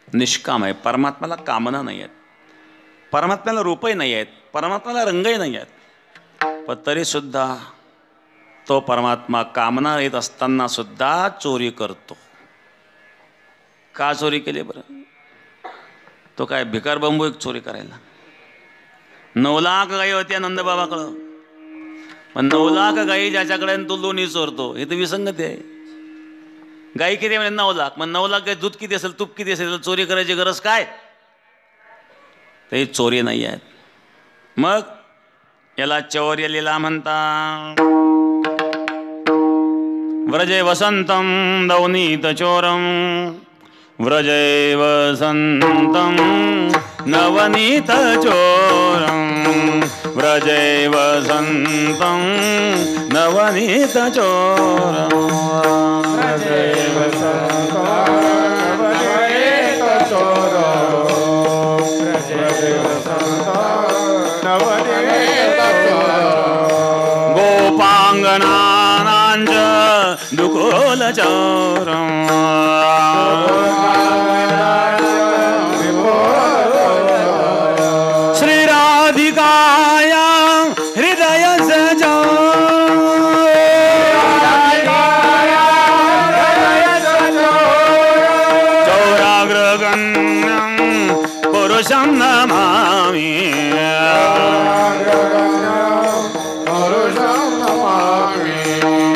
निष्काम आहे. परमात्म्याला कामना नाही आहेत, परमात्म्याला रूपही नाही आहेत, परमात्म्याला रंगही नाही आहेत. पण तरीसुद्धा तो परमात्मा कामना येत असताना सुद्धा चोरी करतो. का चोरी केली बरं? तो काय भिकार बांबू एक चोरी करायला? 9 लाख गाई होत्या नंदबाबाकडं, पण 9 लाख गाई ज्याच्याकडे तो लोणी चोरतो. हे तर विसंगती आहे. गाई किती म्हणजे 9 लाख, मग 9 लाख गाय दूध किती असेल, तूप किती असेल, चोरी करायची गरज काय? ते चोरी नाही आहेत. मग याला चौर्य लीला म्हणतात. व्रजे वसंतम दौनीत चोरम व्रजे वसंतम नवनीत चोरम व्रजे वसंतम नवनीत चोरम व्रजे वसंतम गोपांगनानांच दुकोल चौरम श्रीराधिकाया हृदय चौराग्रगण्यं पुरुषं नमामि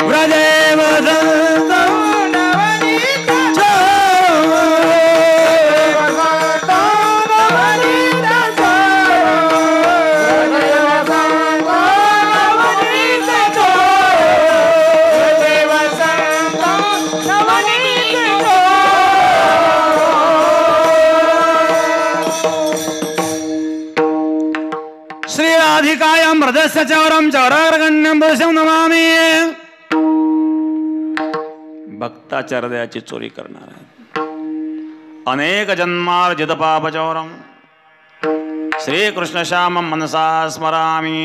व्रजेव श्रीराधिकायां हृदयस्य चौरं चौराग्रगण्यं पुरुषं नमामि भक्ताच्या हृदयाची चोरी करणार आहे अनेक जन्मार्जित पापचौरम श्रीकृष्ण श्याम मनसा स्मरामी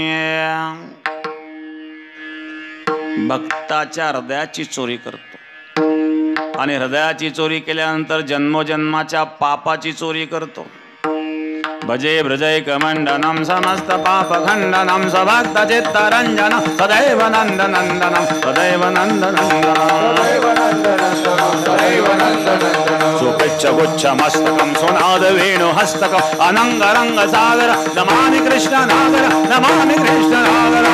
भक्ताच्या हृदयाची चोरी करतो आणि हृदयाची चोरी केल्यानंतर जन्मोजन्माच्या पापाची चोरी करतो भजे ब्रजैकमण्डनं समस्त पापखण्डनं सभक्त चित्तरञ्जनं सदैव नन्दनन्दनं सदैव नन्दनन्दनं सुपिच्छगुच्छमस्तकं सुनादवेणुहस्तकम् अनङ्गरङ्गसागर नमामि कृष्णनागर नमामि कृष्णनागर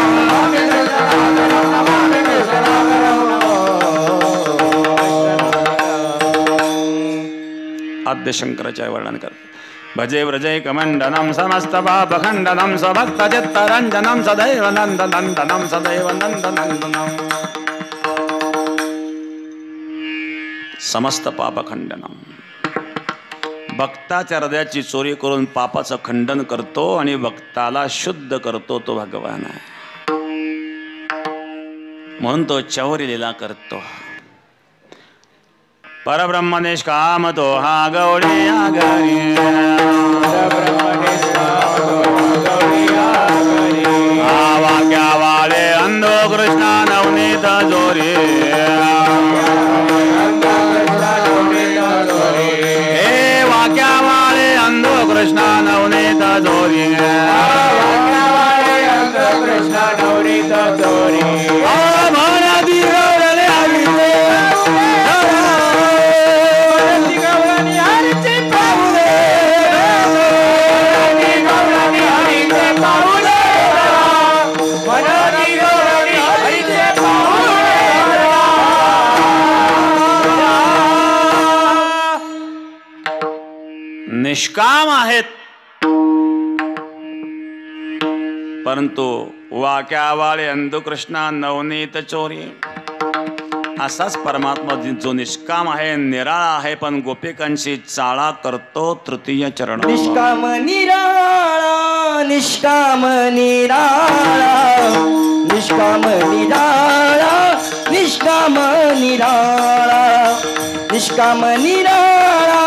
आद्य शंकराचार्य वर्णन करतो भजे व्रजैकमण्डनं समस्त पापखण्डनं सभक्त चित्तरञ्जनं सदैव नन्दनन्दनं सदैव नन्दनन्दनं समस्त पापखंडनं भक्ताच्या हृदयाची चोरी करून पापाचं खंडन करतो आणि भक्ताला शुद्ध करतो तो भगवान आहे म्हणून तो चौरी लीला करतो परब्रह्म निष्काम तो हा गौडी आगरी वाक्या वाले अंधो कृष्णा नवनीत जोरी हे वाक्या वाले अंधो कृष्णा नवनीत जोरी
कृष्णा नवनीत जोरी
निष्काम आहेत परंतु वाक्यावाळे अंधकृष्णा नवनीत चोरी असाच परमात्मा जो निष्काम आहे निराळा आहे पण गोपिकांशी चाळा करतो तृतीय चरण
निष्काम निराळा निष्काम निराळा निष्काम निराळा निष्काम निराळा निष्काम निराळा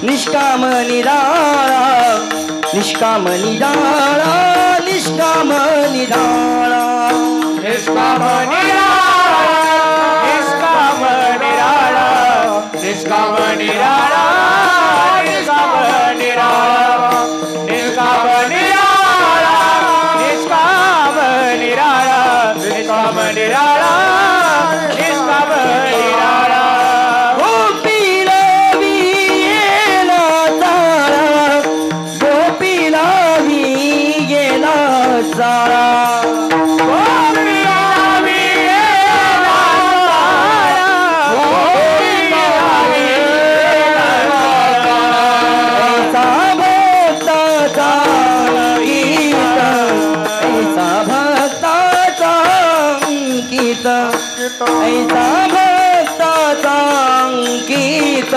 निष्काम निराळा निष्काम निराळा निष्काम निराळा
निष्काम निराळा निष्काम निराळा निष्काम निराळा निष्काम निराळा निष्काम निराळा निष्काम निराळा निष्काम निराळा निष्काम निराळा
गोपीला गेला चाळा गोपीला गेला चाळा ऐसा भक्ताचा अंकित ऐसा भक्ताचा अंकित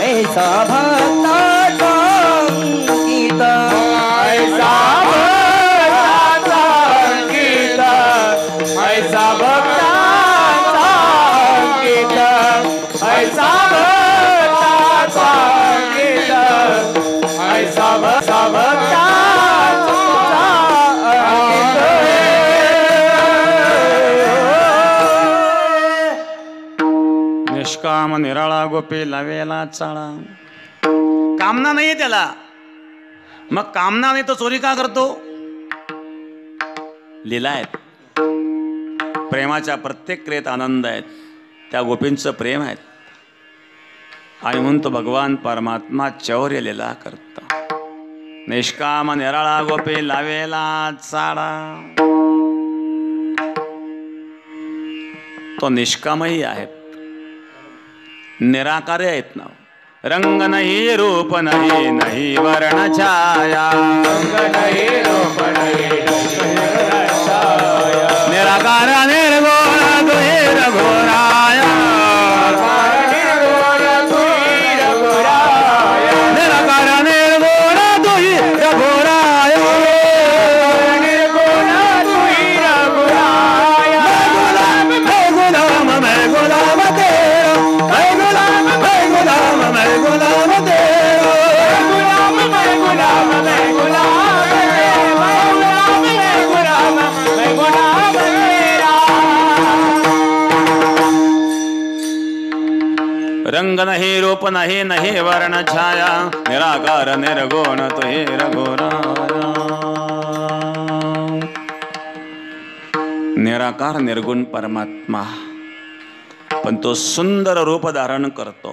ऐसा भक्ताचा अंकित ऐसा भक्ताचा अंकित ऐसा भक्ताचा अंकित ऐसा
निष्काम निराळा गोपी लावेला चाळा. कामना नाहीये त्याला, मग कामना नाही तर चोरी का करतो? लीला आहेत, प्रेमाच्या प्रत्येक क्रियेत आनंद आहेत, त्या गोपींचं प्रेम आहेत. आणि म्हणून तो भगवान परमात्मा चौर्य लीला करतो. निष्काम निराळा गोपी लावेला चाळा. तो निष्कामही आहेत, निराकारी आहेत ना. रंग नाही रूप नाही, नाही वर्ण छाया. निराकार निर्गुण तुही रघुराया. निराकार निर्गुण तुही रघुराया. मैं गुलाम तेरा, मैं गुलाम मैं गुलाम तेरा. रंग नहीं रूप नहीं, नहीं वर्ण छाया. निराकार निर्गुण तुही रघुराया. निराकार निर्गुण परमात्मा, पण तो सुंदर रूप धारण करतो.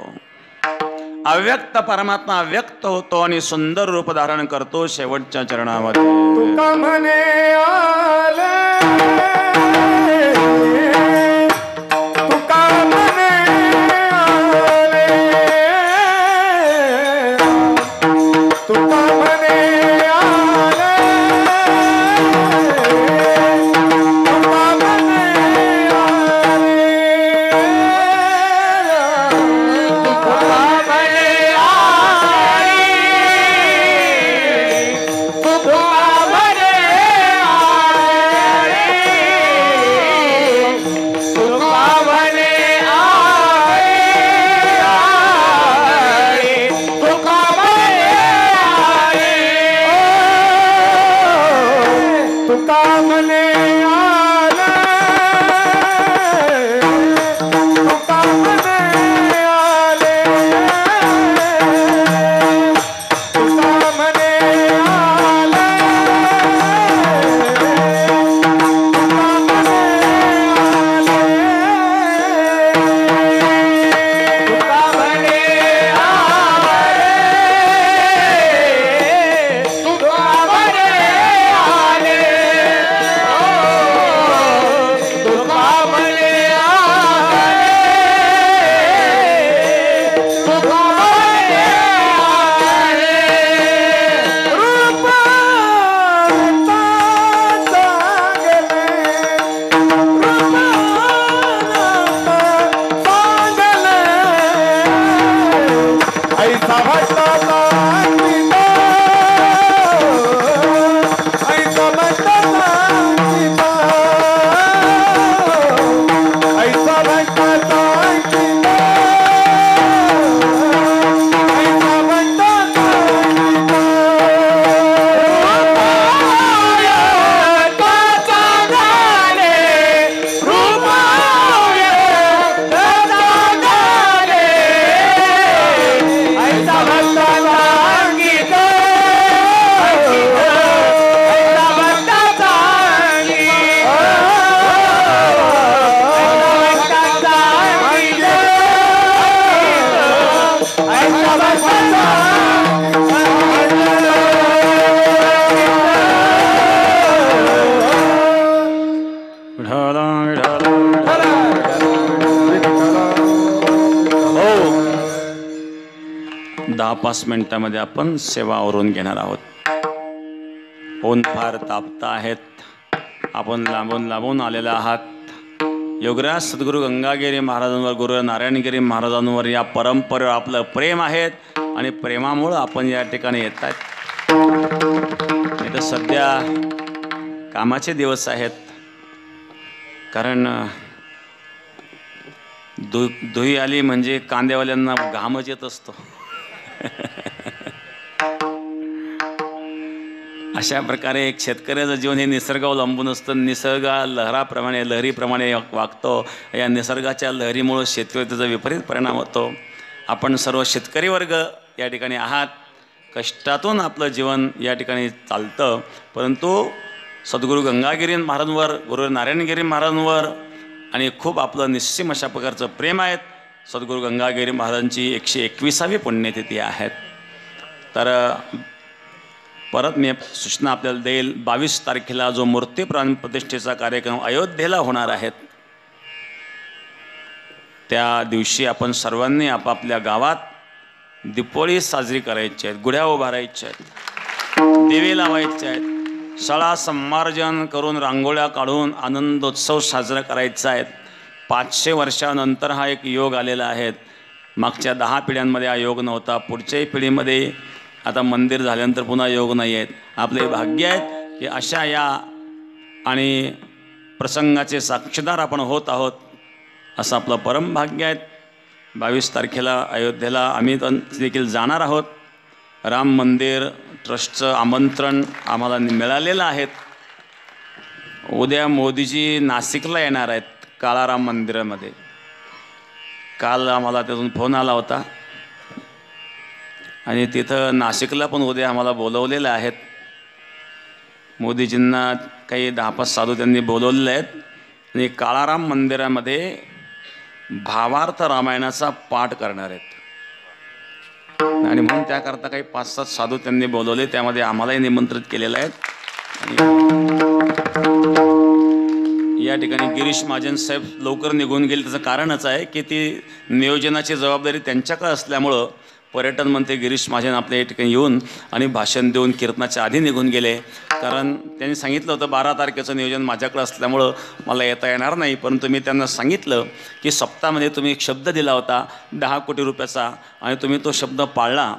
अव्यक्त परमात्मा व्यक्त होतो आणि सुंदर रूप धारण करतो शेवटच्या चरणामध्ये.
तुका म्हणे आले, तुका म्हणे आले, तुका म्हणे आले, तुका म्हणे आले, तुका म्हणे
दहा 5 मिनिटांमध्ये आपण सेवा आवरून घेणार आहोत. ऊन फार तापता आहेत, आपण लांबून लांबून आलेले आहात. योगराज सद्गुरू गंगागिरी महाराजांवर, गुरु नारायणगिरी महाराजांवर, या परंपरेवर आपलं प्रेम आहे आणि प्रेमामुळं आपण या ठिकाणी येत आहेत. नाही तर सध्या कामाचे दिवस आहेत, कारण धुई आली म्हणजे कांदेवाल्यांना घामच येत असतो. अशा प्रकारे एक शेतकऱ्याचं जीवन हे निसर्गावर अवलंबून असतं. निसर्ग लहरीप्रमाणे वागतो. या निसर्गाच्या लहरीमुळं शेतीवर त्याचा विपरीत परिणाम होतो. आपण सर्व शेतकरी वर्ग या ठिकाणी आहात. कष्टातून आपलं जीवन या ठिकाणी चालतं. परंतु सद्गुरू गंगागिरी महाराजांवर, गुरु नारायणगिरी महाराजांवर आणि खूप आपलं निस्सीम अशा प्रकारचं प्रेम आहेत. सद्गुरू गंगागिरी महाराजांची 121वी पुण्यतिथी आहेत. तर परत मी सूचना आपल्याला देईल. 22 तारखेला जो मूर्ती प्राण प्रतिष्ठेचा कार्यक्रम अयोध्येला होणार आहेत, त्या दिवशी आपण सर्वांनी आपापल्या गावात दीपोळी साजरी करायची आहेत, गुढ्या उभारायच्या आहेत, दिवे लावायचे आहेत, सळा संमार्जन करून रांगोळ्या काढून आनंदोत्सव साजरा करायचा आहे. 500 वर्षानंतर हा एक योग आलेला आहे. मागच्या 10 पिढ्यांमध्ये हा योग नव्हता. पुढच्याही पिढीमध्ये आता मंदिर झाल्यानंतर पुन्हा योग नाही आहेत. आपले भाग्य आहेत की अशा या आणि प्रसंगाचे साक्षीदार आपण होत आहोत, असं आपलं परम भाग्य आहे. 22 तारखेला अयोध्येला आम्ही देखील जाणार आहोत. राम मंदिर ट्रस्टचं आमंत्रण आम्हाला मिळालेलं आहे. उद्या मोदीजी नाशिकला येणार आहेत काळाराम मंदिरामध्ये. काल आम्हाला त्यातून फोन आला होता आणि तिथं नाशिकला पण उद्या आम्हाला बोलवलेलं आहेत. मोदीजींना काही 10-5 साधू त्यांनी बोलवलेले आहेत आणि काळाराम मंदिरामध्ये भावार्थ रामायणाचा पाठ करणार आहेत आणि म्हणून त्याकरता काही 5-7 साधू त्यांनी बोलवले. त्यामध्ये आम्हालाही निमंत्रित केलेलं आहे. आणि या ठिकाणी गिरीश महाजन साहेब लवकर निघून गेले. त्याचं कारणच आहे की ती नियोजनाची जबाबदारी त्यांच्याकडे असल्यामुळं पर्यटन मंत्री गिरीश महाजन आपल्या या ठिकाणी येऊन आणि भाषण देऊन कीर्तनाच्या आधी निघून गेले. कारण त्यांनी सांगितलं होतं 12 तारखेचं नियोजन माझ्याकडे असल्यामुळं मला येता येणार नाही. परंतु मी त्यांना सांगितलं की सप्ताहामध्ये तुम्ही एक शब्द दिला होता 10 कोटी रुपयाचा आणि तुम्ही तो शब्द पाळला.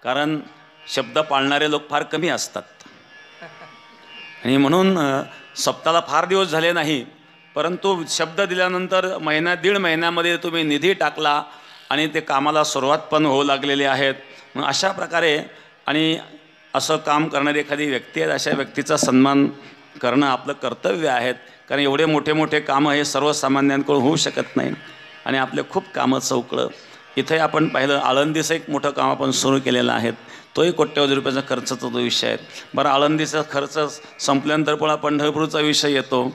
कारण शब्द पाळणारे लोक फार कमी असतात आणि म्हणून सप्ताहाला फार दिवस झाले नाही, परंतु शब्द दिल्यानंतर 1.5 महिन्यामध्ये तुम्ही निधी टाकला आणि ते कामाला सुरुवात पण होऊ लागलेली आहेत. मग अशा प्रकारे आणि असं काम करणारी एखादी व्यक्ती आहे, अशा व्यक्तीचा सन्मान करणं आपलं कर्तव्य आहे. कारण एवढे मोठे मोठे कामं हे सर्वसामान्यांकडून होऊ शकत नाही आणि आपले खूप कामं चौकळं. इथे आपण पाहिलं आळंदीचं एक मोठं काम आपण सुरू केलेलं आहे. तोही कोट्यवधी रुपयाचा खर्चाचा तो विषय आहे. बरं, आळंदीचा खर्च संपल्यानंतर पुन्हा पंढरपूरचा विषय येतो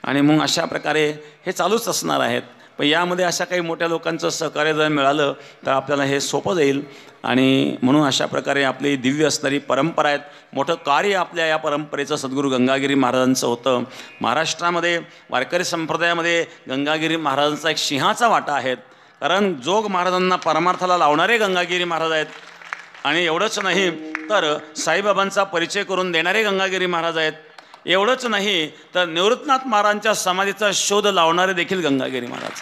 आणि मग अशा प्रकारे हे चालूच असणार आहेत. पण यामध्ये अशा काही मोठ्या लोकांचं सहकार्य जर मिळालं तर आपल्याला हे सोपं जाईल. आणि म्हणून अशा प्रकारे आपली दिव्य असणारी परंपरा आहेत. मोठं कार्य आपल्या या परंपरेचं सद्गुरू गंगागिरी महाराजांचं होतं. महाराष्ट्रामध्ये वारकरी संप्रदायामध्ये गंगागिरी महाराजांचा एक सिंहाचा वाटा आहे. कारण जोग महाराजांना परमार्थाला लावणारे गंगागिरी महाराज आहेत. आणि एवढंच नाही तर साईबाबांचा परिचय करून देणारे गंगागिरी महाराज आहेत. एवढंच नाही तर निवृत्तनाथ महाराजांच्या समाधीचा शोध लावणारे देखील गंगागिरी महाराज.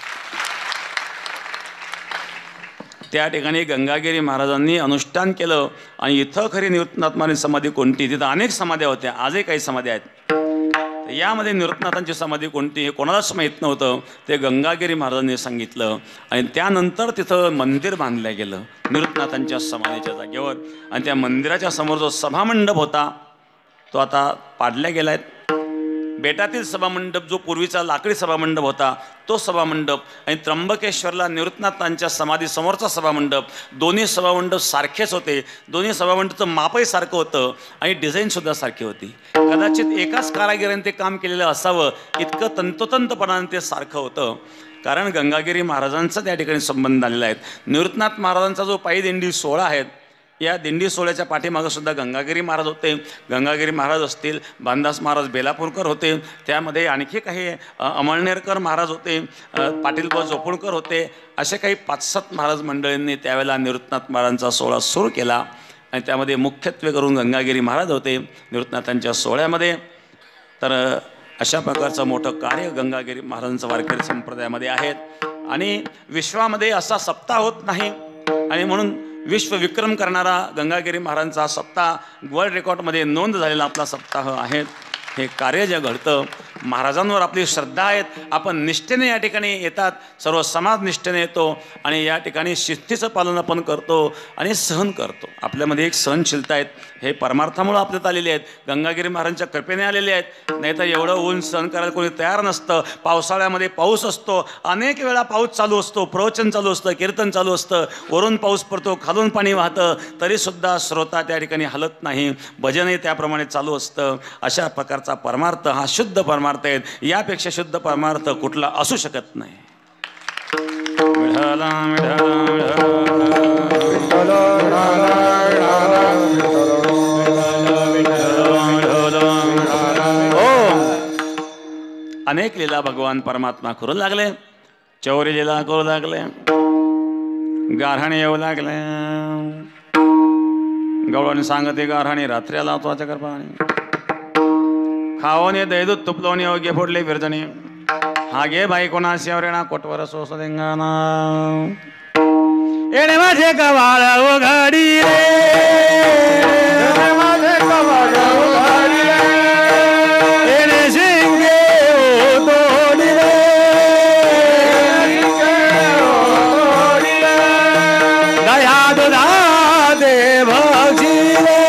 त्या ठिकाणी गंगागिरी महाराजांनी अनुष्ठान केलं आणि इथं खरी निवृत्तनाथ महाराज समाधी कोणती, तिथं अनेक समाध्या होत्या, आजही काही समाध्या आहेत. यामध्ये निवृत्तनाथांची समाधी कोणती हे कोणालाच माहीत नव्हतं. ते गंगागिरी महाराजांनी सांगितलं आणि त्यानंतर तिथं मंदिर बांधलं गेलं निवृत्तनाथांच्या समाधीच्या जागेवर. आणि त्या मंदिराच्या समोर जो सभामंडप होता तो आता पाडला गेला आहे. बेटातील सभामंडप जो पूर्वीचा लाकडी सभामंडप होता तो सभामंडप आणि त्र्यंबकेश्वरला निवृत्तनाथांच्या समाधीसमोरचा सभामंडप, दोन्ही सभामंडप सारखेच होते. दोन्ही सभामंडपचं मापही सारखं होतं आणि डिझाईनसुद्धा सारखी होती. कदाचित एकाच कारागिराने ते काम केलेलं असावं, इतकं तंतोतंतपणाने ते सारखं होतं. कारण गंगागिरी महाराजांचा त्या ठिकाणी संबंध आलेला आहे. निवृत्तनाथ महाराजांचा जो पायी दिंडी सोहळा आहे, या दिंडी सोहळ्याच्या पाठीमागंसुद्धा गंगागिरी महाराज होते. गंगागिरी महाराज असतील, भानदास महाराज बेलापूरकर होते, त्यामध्ये आणखी काही अमळनेरकर महाराज होते, पाटील ब जोपुणकर होते. असे काही 5-7 महाराज मंडळींनी त्यावेळेला निवृत्तनाथ महाराजांचा सोहळा सुरू केला आणि त्यामध्ये मुख्यत्वे करून गंगागिरी महाराज होते निवृत्तनाथांच्या सोहळ्यामध्ये. तर अशा प्रकारचं मोठं कार्य गंगागिरी महाराजांचं वारकरी संप्रदायामध्ये आहेत. आणि विश्वामध्ये असा सप्ताह होत नाही आणि म्हणून विश्वविक्रम करणारा गंगागिरी महाराजांचा सप्ताह वर्ल्ड रेकॉर्डमध्ये नोंद झालेला आपला सप्ताह आहे. हे कार्य जे घडतं, महाराजांवर आपली श्रद्धा आहेत, आपण निष्ठेने या ठिकाणी येतात, सर्व समाज निष्ठेने येतो आणि या ठिकाणी शिस्तीचं पालन आपण करतो आणि सहन करतो. आपल्यामध्ये एक सहनशीलता आहेत, हे परमार्थामुळं आपल्यात आलेले आहेत, गंगागिरी महाराजांच्या कृपेने आलेले आहेत. नाही तर एवढं ऊन सहन करायला कोणी तयार नसतं. पावसाळ्यामध्ये पाऊस असतो, अनेक वेळा पाऊस चालू असतो, प्रवचन चालू असतं, कीर्तन चालू असतं, वरून पाऊस पडतो, खालून पाणी वाहतं, तरीसुद्धा श्रोता त्या ठिकाणी हलत नाही, भजनही त्याप्रमाणे चालू असतं. अशा प्रकारचा परमार्थ हा शुद्ध परमार्थ आहेत. यापेक्षा शुद्ध परमार्थ कुठला असू शकत नाही. अनेक लीला भगवान परमात्मा करू लागले. चौरी लीला करू लागले, गारहाणी येऊ लागले. गवळणी सांगते गारहाणी रात्री आला होतो चक्रपाणी, खावणे दैदूत तुपलोणी अवघे फोडले फिरजणे, हा गे बाई कोणा शेवरेणा कोटवर सोस देंगाना. येणे माझे कवाळ उघडी रे, माझे कवाळ उघडी रे, येणे शिंगे तोडी रे, दया दुधा दे भक्षी रे,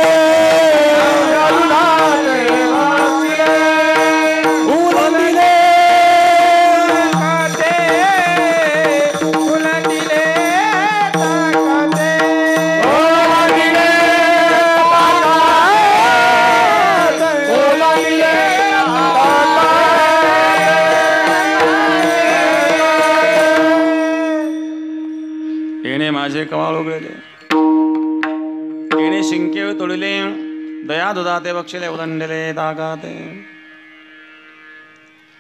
माझे कवाळ उघडले, येणे शिंके तोडिले, दया दुधाते बक्षिले उलंडले दागाते.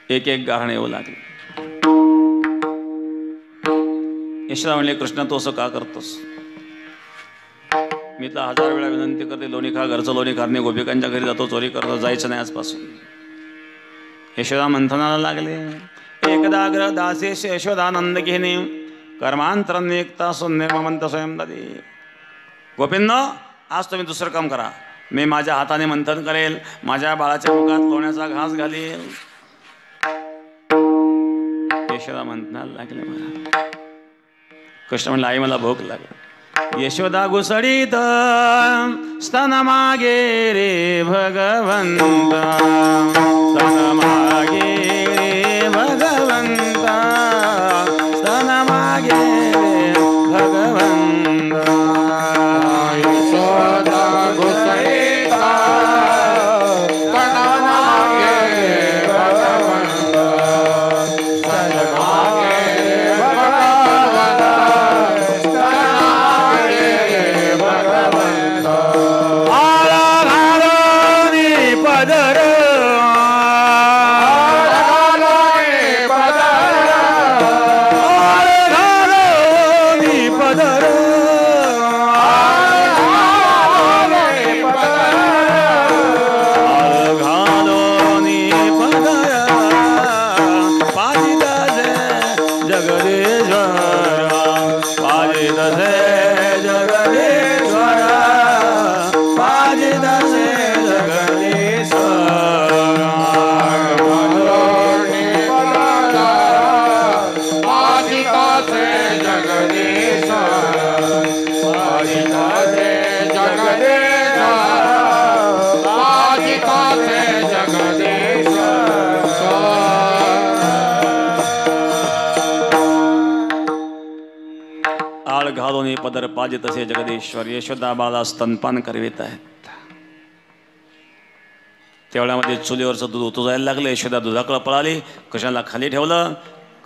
एक एक गारहाणे येऊ लागले. यशोदा म्हणले, कृष्णा तू असं का करतोस? मी तर 1000 वेळा विनंती करते, लोणी खा, घरचं लोणी खाणे, गोपिकांच्या घरी जातो, चोरी करतो, जायचं नाही आजपासून. यशोदा मंथनाला लागले. एकदा ग्रह दासेश यशोदानंद घेणे, कर्मांतरण एकता सुन्निर्ममंत स्वयं ददी. गोपींनो, आज तुम्ही दुसरं काम करा. मी माझ्या हाताने मंथन करेल, माझ्या बाळाच्या मुखात लोण्याचा घास घालील. यशोदा मंथनाला लागले. मला कृष्ण म्हणलं, आई मला भूक लागली. यशोदा घुसडीत स्तन मागे रे भगवंता, स्तन मागे रे भगवंता, स्तन मागे रे भगवंता.
यशोदा घुसडीत स्तन मागे रे भगवंता, स्तन मागे रे भगवंता, स्तन मागे रे भगवंता.
आला घालोनी पदर, घालोनी पदर पाजे तसे जगदीश्वर. यशोदा बाला स्तनपान करवित आहेत. तेवढ्यामध्ये चुलीवरचं दूध उतू जायला लागलं. यशोदा दुधाकडं पळाली, कृष्णाला खाली ठेवलं.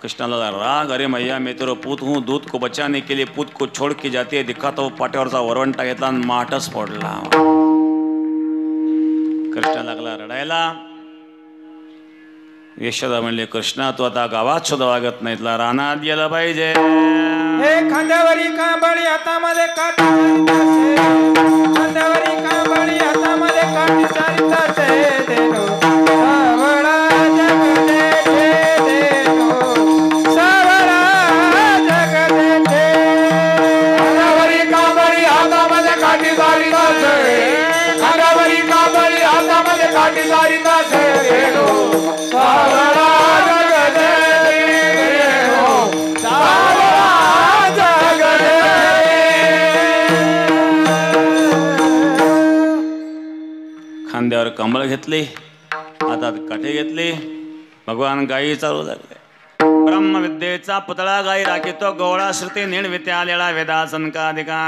कृष्णाला राग, अरे मैया मैं तेरो पूत हूँ, दूध को बचाने के लिए पूत को छोड़ के जाती है, दिखा तो पाट्यावरचा वरवंटा घेतला आणि माठच फोडला. कृष्ण लागला रडायला. यशोदा म्हणले, कृष्णा तू आता गावात सुद्धा वागत नाही, तुला रानात गेलं पाहिजे.
खांद्यावरी कांबळी हातामध्ये काठी, खांद्यावरी कांबळी हातामध्ये काठी चारिताचे देनो, सावळा जग देते देनो, सावळा जग देते.
खांद्यावरी कांबळी हातामध्ये काठी चारिताचे, खांद्यावरी कांबळी हातामध्ये काठी चारिताचे,
कमळ घेतले, हातात काठे घेतले, भगवान गायी चालू लागले. ब्रह्मविद्येचा पुतळा गाई राखीतो, गवळा श्रुती निर्वित्या लेळा वेदा संकादिका.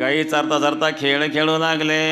गाई चारता चारता खेळ खेळू लागले.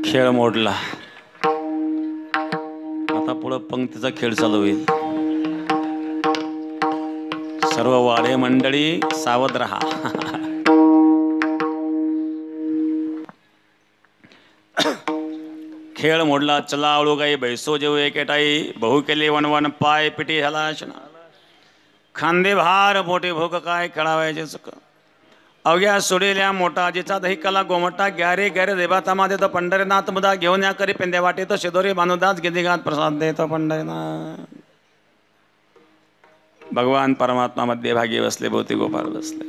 खेळ मोडला. आता पुढं पंक्तीचा खेळ चालू होईल. सर्व वाडे मंडळी सावध रहा. खेळ मोडला. चला आळू गाई बैसो जेऊ एकेटाई, बहु केले वनवन पाय पिटी ह्याला खांदे भार मोठे भोग काय खेळावायचे चुक. अवघ्या सोडेल्या मोठा जिचा दही कला गोमटा, ग्यारे ग्यारे देवा तमा देतो पंढरीनाथ मुदा, घेऊन या करी पेंद्या वाटे तो शेदोरी बांधुदास गिदिगात प्रसाद देतो पंढरीनाथ. भगवान परमात्मा मध्ये भागी बसले, भोवती गोपाळ बसले.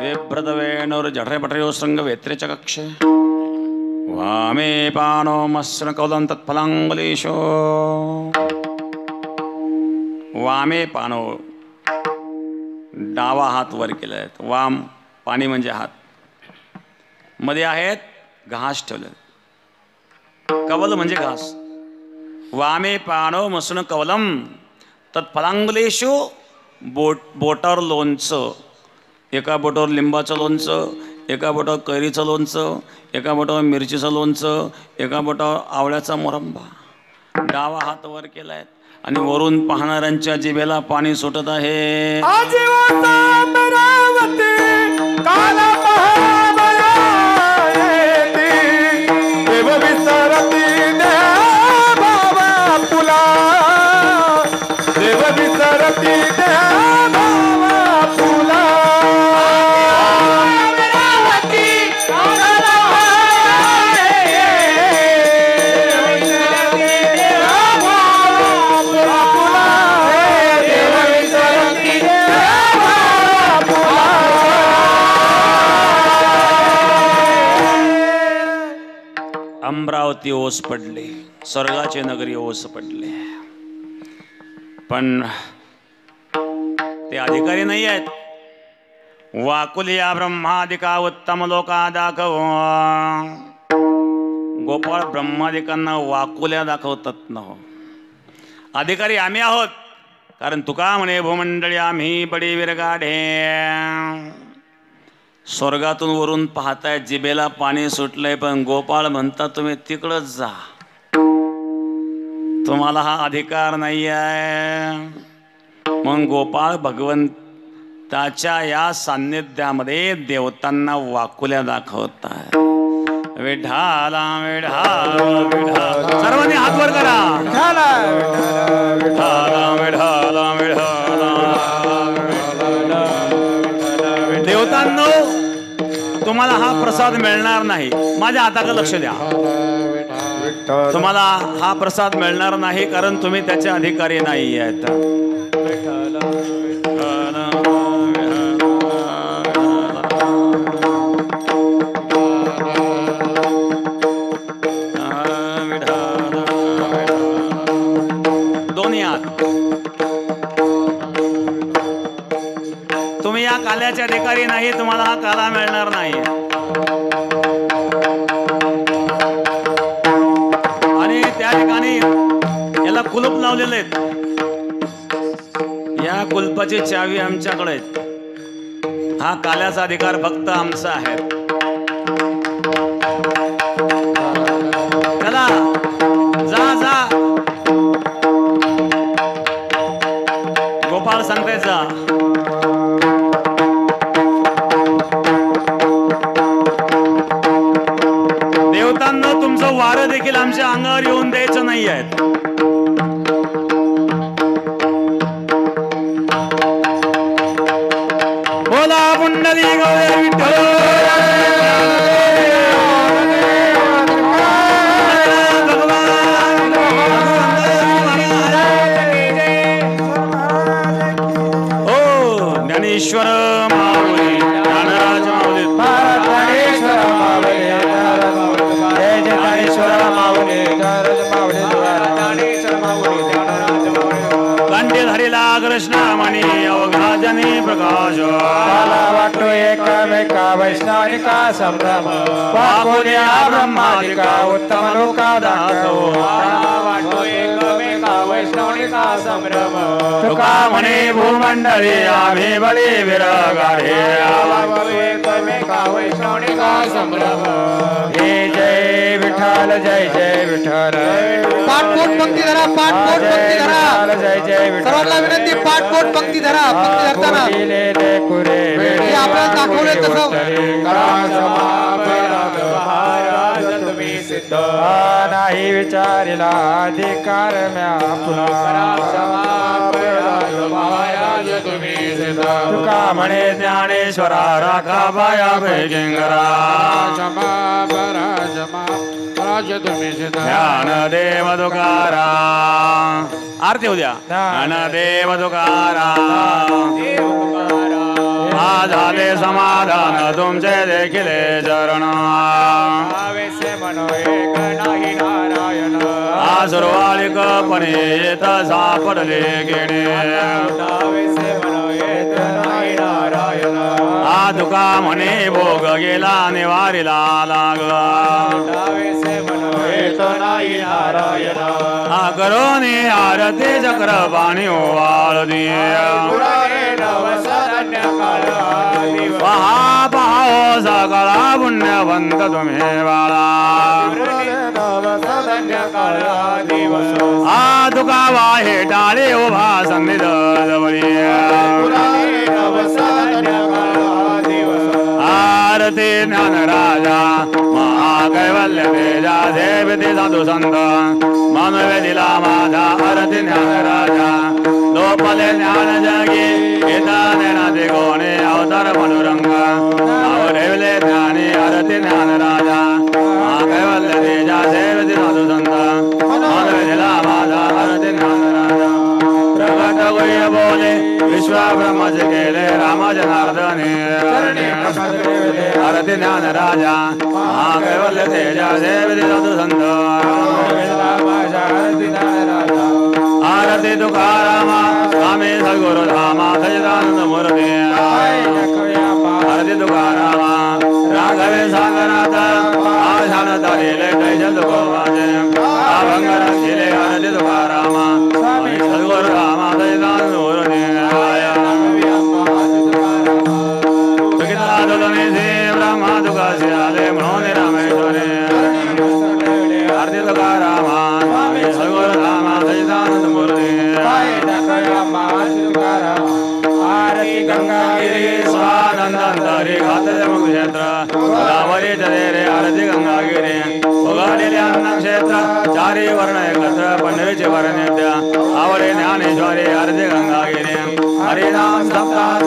वेभ्रत वेणूर जठरे पठरे श्रृंग वेत्रेच्या कक्षे, वामे पानो मस्न कौलं तत्फलांगुलीशो. वामे पानो डावा हात वर केलाय. वाम पाणी म्हणजे हात, मध्ये आहेत घास ठेवले. कवल म्हणजे घास. वामे पानो मसन कवलम तत्फलांगुलेशु. बोटावर लोणचं, एका बोटावर लिंबाचं लोणचं, एका बोटावर कैरीचं लोणचं, एका बोटावर मिरचीचं लोणचं, एका बोटावर आवळ्याचा मुरंबा. डावा हात वर केलाय आणि वरून पाहणाऱ्यांच्या जिभेला पाणी सुटत आहे. अमरावती ओस पडले, स्वर्गाचे नगरी ओस पडले. पण ते अधिकारी नाही आहेत. वाकुलिया ब्रह्मादिका उत्तम लोका दाखव. गोपाळ ब्रह्मादिकांना वाकुल्या दाखवतात ना. अधिकारी आम्ही आहोत, कारण तुका म्हणे भूमंडळी आम्ही बडी विरगाढे. स्वर्गातून वरून पाहताय, जिभेला पाणी सुटलंय, पण गोपाळ म्हणतात तुम्ही तिकडच जा, तुम्हाला हा अधिकार नाही आहे. मग गोपाळ भगवंताच्या या सान्निध्यामध्ये देवतांना वाकुल्या दाखवतात. विठाला विठाला विठाला, सर्वांनी हात वर करा. विठाला विठाला विठाला. देवतांनो, तुम्हाला हा प्रसाद मिळणार नाही. माझ्या हाताकडे लक्ष द्या. तुम्हाला हा प्रसाद मिळणार नाही, कारण तुम्ही त्याचे अधिकारी नाही आहेत. दोन्ही हात. तुम्ही या काल्याचे अधिकारी नाही, तुम्हाला हा काला मिळणार नाही. आणि त्या ठिकाणी याला कुलूप लावलेले आहेत. या कुलपाची चावी आमच्याकडे आहेत. हा काल्याचा अधिकार फक्त आमचा आहे. चला जा जा. गोपाळ सांगते जा. मित्रांनो तुमचं वारं देखील आमच्या अंगावर येऊन द्यायचं नाही आहे. बोला पुंडलिक विठ्ठल ज्ञानेश्वर माऊली ज्ञानराज माऊली
ज्ञानेश्वर माऊली जय जय ज्ञानेश्वर माऊली ज्ञानेश्वर माऊली
कंठे धरिला कृष्णमणी अवघा जनी प्रकाश
वाटो एकमेका वैष्णविका संभ्रम वाकुल्या ब्रह्मादिका उत्तम लोका दाखव वाटो एकमेका वैष्णविका संभ्रम
तुका म्हणे भूमंडळी आम्ही बळी विरगाडे
एकमेका वैष्णविका संभ्रम हे जय विठ्ठल जय जय विठ्ठल
पाठपोट पंक्ती धरा पाठपोट पंक्ती धरा
जय जय
सर्वांना विनंती पाठपोट पंक्ती धरा पंक्ती धरताना हे आपल्याला दाखवले तसं
नाही विचारिला अधिकार म्या
तुका म्हणे ज्ञानेश्वरा राखा बाया बेगिंगरा ज्ञान देव तुकारा आरती उद्या ज्ञान देव तुकारा झाले समाधान तुमचे देखील चरण सुरवाळीकपणे येत सापडले गेणे तुका म्हणे भोग गेला निवारीला लाग करोनी आरती चक्र पाणी ओवाळ पहा पाहो सकाळा पुण्यवंत तुम्ही बाळा तुका वाहे टाळे उभा संगीत जवळी आरती ज्ञान राजा महाकैवल्य तेजा देवते साधू संत मानवे दिला माझा आरती ज्ञान राजा लोपले ज्ञान जगी गीता ज्ञानाचे गोणे अवतार मनुरंग ठेवले ज्ञानी आरती ज्ञान राजा महाकैवल्य तेजा देवते साधू संत मानवे दिला माझा आरती ज्ञान राजा प्रगट गुह्य बोले विश्वा ब्रह्मचे केले राम जनार्दने आरती ज्ञान राजा महाकैवल्य तेजा देवते साधू संत आरती तुकारामा स्वामी सद्गुरु धामा सचिदानंद मूर्ती आरती तुकारामा राघवे सागरनाथ आषाढ तारिले कैसे तुकोबाजे अभंग रक्षिले आरती तुकारामा स्वामी सद्गुरु धामा सचिदानंद मूर्ती ब्रह्मा तुकाशी आले म्हणून रामेश्वरी आरती तुकारामा स्वामी सद्गुरु धामा सचिदानंद मूर्ती
आरती गंगागिरी
स्वानंदंतरी घातले मग क्षेत्र गोदावरी रे आरती गंगागिरी उघडलेले अन्न क्षेत्र चारी वर्ण एकत्र पंढरीचे वर्ण आवडे ज्ञानेश्वरी आरती गंगागिरी हरिनाम सप्ताह